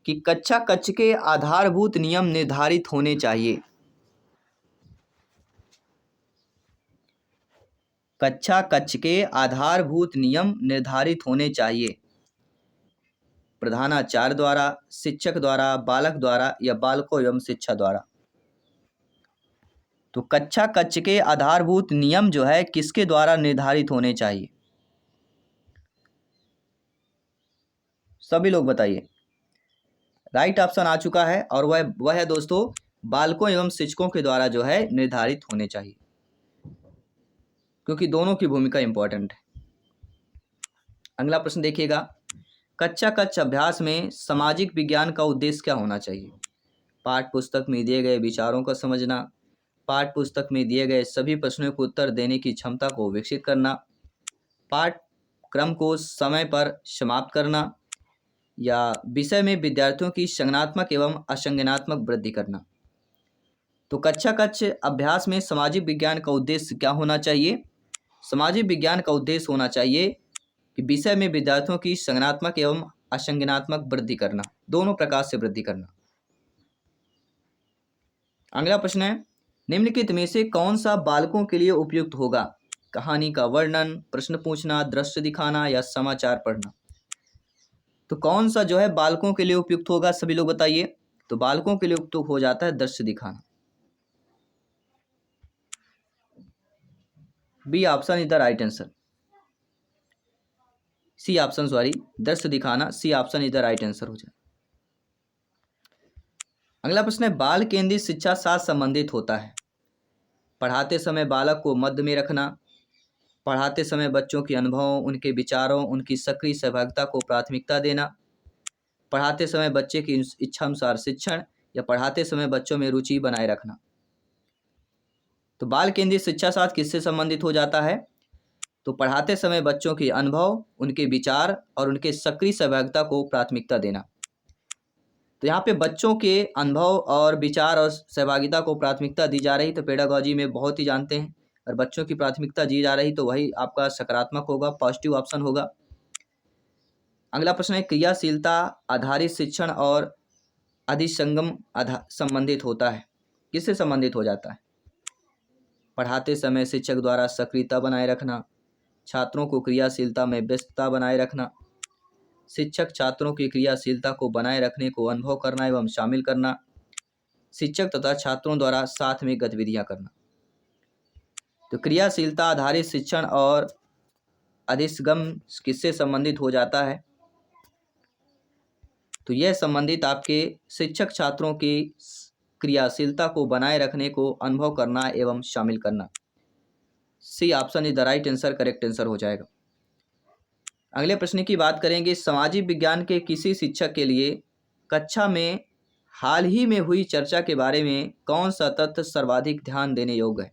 कि कक्षा कक्ष के आधारभूत नियम निर्धारित होने चाहिए। कक्षा कक्ष के आधारभूत नियम निर्धारित होने चाहिए। प्रधानाचार्य द्वारा, शिक्षक द्वारा, बालक द्वारा या बालकों एवं शिक्षा द्वारा। तो कक्षा कक्ष के आधारभूत नियम जो है किसके द्वारा निर्धारित होने चाहिए? सभी लोग बताइए। राइट ऑप्शन आ चुका है और वह है दोस्तों बालकों एवं शिक्षकों के द्वारा जो है निर्धारित होने चाहिए, क्योंकि दोनों की भूमिका इंपॉर्टेंट है। अगला प्रश्न देखिएगा, कक्षा कक्ष अभ्यास में सामाजिक विज्ञान का उद्देश्य क्या होना चाहिए? पाठ्य पुस्तक में दिए गए विचारों का समझना, पाठ्य पुस्तक में दिए गए सभी प्रश्नों को उत्तर देने की क्षमता को विकसित करना, पाठ्यक्रम को समय पर समाप्त करना, या विषय में विद्यार्थियों की संज्ञानात्मक एवं असंज्ञानात्मक वृद्धि करना। तो कक्षा कक्ष अभ्यास में सामाजिक विज्ञान का उद्देश्य क्या होना चाहिए? सामाजिक विज्ञान का उद्देश्य होना चाहिए कि विषय में विद्यार्थियों की संज्ञानात्मक एवं असंज्ञानात्मक वृद्धि करना, दोनों प्रकार से वृद्धि करना। अगला प्रश्न है, निम्नलिखित में से कौन सा बालकों के लिए उपयुक्त होगा? कहानी का वर्णन, प्रश्न पूछना, दृश्य दिखाना या समाचार पढ़ना। तो कौन सा जो है बालकों के लिए उपयुक्त होगा, सभी लोग बताइए। तो बालकों के लिए उपयुक्त हो जाता है दृश्य दिखाना। B option is the right answer. C option sorry, दृश्य दिखाना, C option is the right answer हो जाए। अगला प्रश्न है, बाल केंद्रित शिक्षा साथ संबंधित होता है। पढ़ाते समय बालक को मध्य में रखना, पढ़ाते समय बच्चों के अनुभवों, उनके विचारों, उनकी सक्रिय सहभागिता को प्राथमिकता देना, पढ़ाते समय बच्चे की इच्छा अनुसार शिक्षण, या पढ़ाते समय बच्चों में रुचि बनाए रखना। तो बाल केंद्रित शिक्षा साथ किससे संबंधित हो जाता है? तो पढ़ाते समय बच्चों के अनुभव, उनके विचार और उनके सक्रिय सहभागिता को प्राथमिकता देना। तो यहाँ पे बच्चों के अनुभव और विचार और सहभागिता को प्राथमिकता दी जा रही, तो पेडागॉजी में बहुत ही जानते हैं, और बच्चों की प्राथमिकता दी जा रही तो वही आपका सकारात्मक होगा, पॉजिटिव ऑप्शन होगा। अगला प्रश्न है, क्रियाशीलता आधारित शिक्षण और अधिसंगम संबंधित होता है, किससे संबंधित हो जाता है? पढ़ाते समय शिक्षक द्वारा सक्रियता बनाए रखना, छात्रों को क्रियाशीलता में व्यस्तता बनाए रखना, शिक्षक छात्रों की क्रियाशीलता को बनाए रखने को अनुभव करना एवं शामिल करना, शिक्षक तथा छात्रों द्वारा साथ में गतिविधियां करना। तो क्रियाशीलता आधारित शिक्षण और अधिगम किससे संबंधित हो जाता है? तो यह संबंधित आपके शिक्षक छात्रों की क्रियाशीलता को बनाए रखने को अनुभव करना एवं शामिल करना। C option is the right answer, correct answer हो जाएगा। अगले प्रश्न की बात करेंगे, सामाजिक विज्ञान के किसी शिक्षक के लिए कक्षा में हाल ही में हुई चर्चा के बारे में कौन सा तथ्य सर्वाधिक ध्यान देने योग्य है?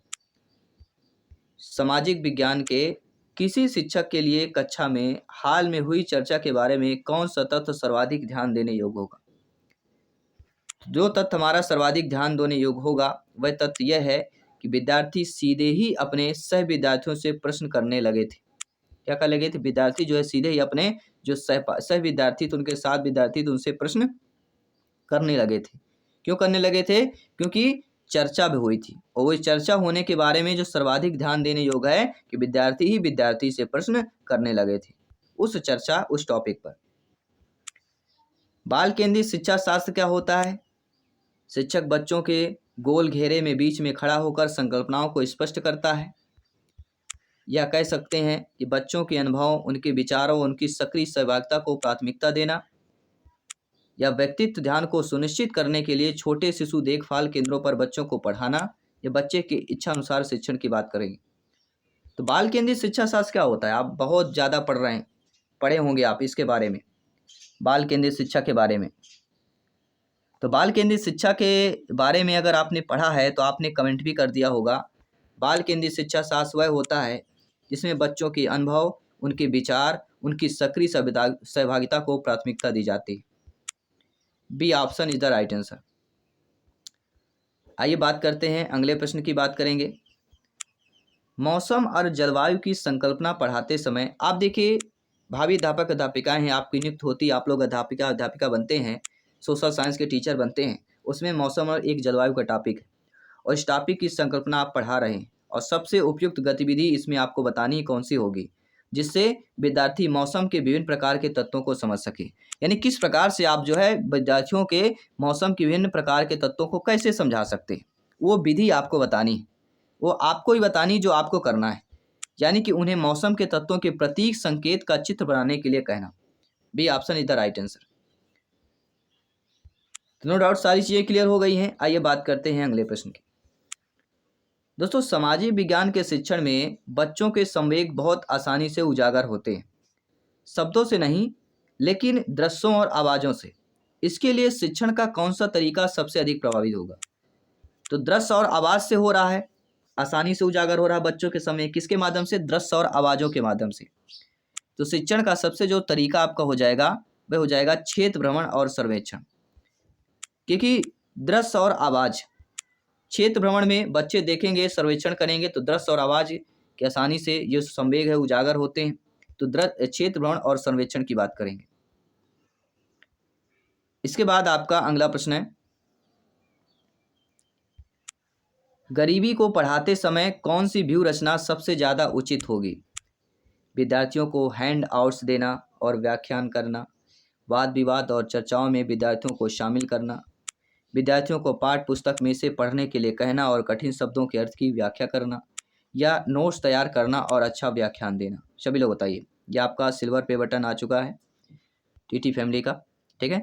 सामाजिक विज्ञान के किसी शिक्षक के लिए कक्षा में हाल में हुई चर्चा के बारे में कौन सा तथ्य सर्वाधिक ध्यान देने योग्य होगा? जो तथ्य हमारा सर्वाधिक ध्यान देने योग्य होगा वह तथ्य यह है कि विद्यार्थी सीधे ही अपने सह विद्यार्थियों से प्रश्न करने लगे थे। क्या कर लगे थे? विद्यार्थी जो है सीधे ही अपने जो सह विद्यार्थी थे, उनके साथ विद्यार्थी थे, उनसे प्रश्न करने लगे थे। क्यों करने लगे थे? क्योंकि चर्चा भी हुई थी और वो चर्चा होने के बारे में जो सर्वाधिक ध्यान देने योग्य है कि विद्यार्थी ही विद्यार्थी से प्रश्न करने लगे थे उस चर्चा, उस टॉपिक पर। बाल केंद्रित शिक्षा शास्त्र क्या होता है? शिक्षक बच्चों के गोल घेरे में बीच में खड़ा होकर संकल्पनाओं को स्पष्ट करता है, या कह सकते हैं कि बच्चों के अनुभव, उनके विचारों, उनकी सक्रिय सहभागिता को प्राथमिकता देना, या व्यक्तित्व ध्यान को सुनिश्चित करने के लिए छोटे शिशु देखभाल केंद्रों पर बच्चों को पढ़ाना, या बच्चे की इच्छा अनुसार शिक्षण की बात करेंगे। तो बाल केंद्रित शिक्षा शास्त्र क्या होता है? आप बहुत ज़्यादा पढ़े होंगे आप इसके बारे में, बाल केंद्रित शिक्षा के बारे में। तो बाल केंद्रित शिक्षा के बारे में अगर आपने पढ़ा है तो आपने कमेंट भी कर दिया होगा। बाल केंद्रित शिक्षा शास्त्र वह होता है जिसमें बच्चों के अनुभव, उनके विचार, उनकी सक्रिय सहभागिता को प्राथमिकता दी जाती है। B option is the right answer. आइए बात करते हैं, अगले प्रश्न की बात करेंगे। मौसम और जलवायु की संकल्पना पढ़ाते समय आप देखिए, भावी अध्यापक अध्यापिकाएं हैं, आपकी नियुक्त होती, आप लोग अध्यापिका बनते हैं, सोशल साइंस के टीचर बनते हैं, उसमें मौसम और एक जलवायु का टॉपिक है और इस टॉपिक की संकल्पना आप पढ़ा रहे हैं और सबसे उपयुक्त गतिविधि इसमें आपको बतानी कौन सी होगी जिससे विद्यार्थी मौसम के विभिन्न प्रकार के तत्वों को समझ सके। यानी किस प्रकार से आप जो है विद्यार्थियों के मौसम के विभिन्न प्रकार के तत्वों को कैसे समझा सकते हैं, वो विधि आपको बतानी है, वो आपको ही बतानी जो आपको करना है, यानी कि उन्हें मौसम के तत्वों के प्रतीक संकेत का चित्र बनाने के लिए कहना। B option is the right answer. No doubt सारी चीज़ें क्लियर हो गई हैं। आइए बात करते हैं अगले प्रश्न की। दोस्तों, सामाजिक विज्ञान के शिक्षण में बच्चों के संवेग बहुत आसानी से उजागर होते हैं, शब्दों से नहीं लेकिन दृश्यों और आवाज़ों से। इसके लिए शिक्षण का कौन सा तरीका सबसे अधिक प्रभावित होगा? तो दृश्य और आवाज़ से हो रहा है, आसानी से उजागर हो रहा है बच्चों के समय, किसके माध्यम से? दृश्य और आवाज़ों के माध्यम से। तो शिक्षण का सबसे जो तरीका आपका हो जाएगा वह हो जाएगा क्षेत्र भ्रमण और सर्वेक्षण, क्योंकि दृश्य और आवाज़, क्षेत्र भ्रमण में बच्चे देखेंगे, सर्वेक्षण करेंगे तो दृश्य और आवाज़ की आसानी से ये संवेग है उजागर होते हैं। तो क्षेत्र भ्रमण और सर्वेक्षण की बात करेंगे। इसके बाद आपका अगला प्रश्न है, गरीबी को पढ़ाते समय कौन सी व्यूह रचना सबसे ज़्यादा उचित होगी? विद्यार्थियों को हैंड आउट्स देना और व्याख्यान करना, वाद विवाद और चर्चाओं में विद्यार्थियों को शामिल करना, विद्यार्थियों को पाठ्य पुस्तक में से पढ़ने के लिए कहना और कठिन शब्दों के अर्थ की व्याख्या करना, या नोट्स तैयार करना और अच्छा व्याख्यान देना। सभी लोग बताइए। यह आपका सिल्वर पे बटन आ चुका है टीटी फैमिली का, ठीक है।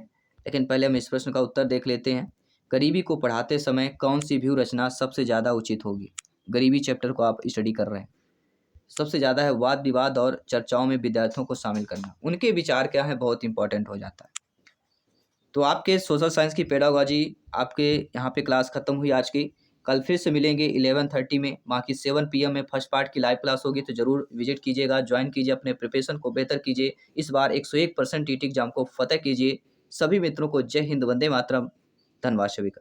लेकिन पहले हम इस प्रश्न का उत्तर देख लेते हैं। गरीबी को पढ़ाते समय कौन सी व्यूह रचना सबसे ज़्यादा उचित होगी? गरीबी चैप्टर को आप स्टडी कर रहे हैं, सबसे ज़्यादा है वाद विवाद और चर्चाओं में विद्यार्थियों को शामिल करना, उनके विचार क्या है बहुत इंपॉर्टेंट हो जाता है। तो आपके सोशल साइंस की पेडागोजी आपके यहाँ पे क्लास खत्म हुई आज की। कल फिर से मिलेंगे 11:30 में, वहाँ की 7 PM में फर्स्ट पार्ट की लाइव क्लास होगी, तो जरूर विजिट कीजिएगा, ज्वाइन कीजिए, अपने प्रिपरेशन को बेहतर कीजिए, इस बार 101% टीटी एग्जाम को फतेह कीजिए। सभी मित्रों को जय हिंद, वंदे मातरम, धन्यवाद सभी का।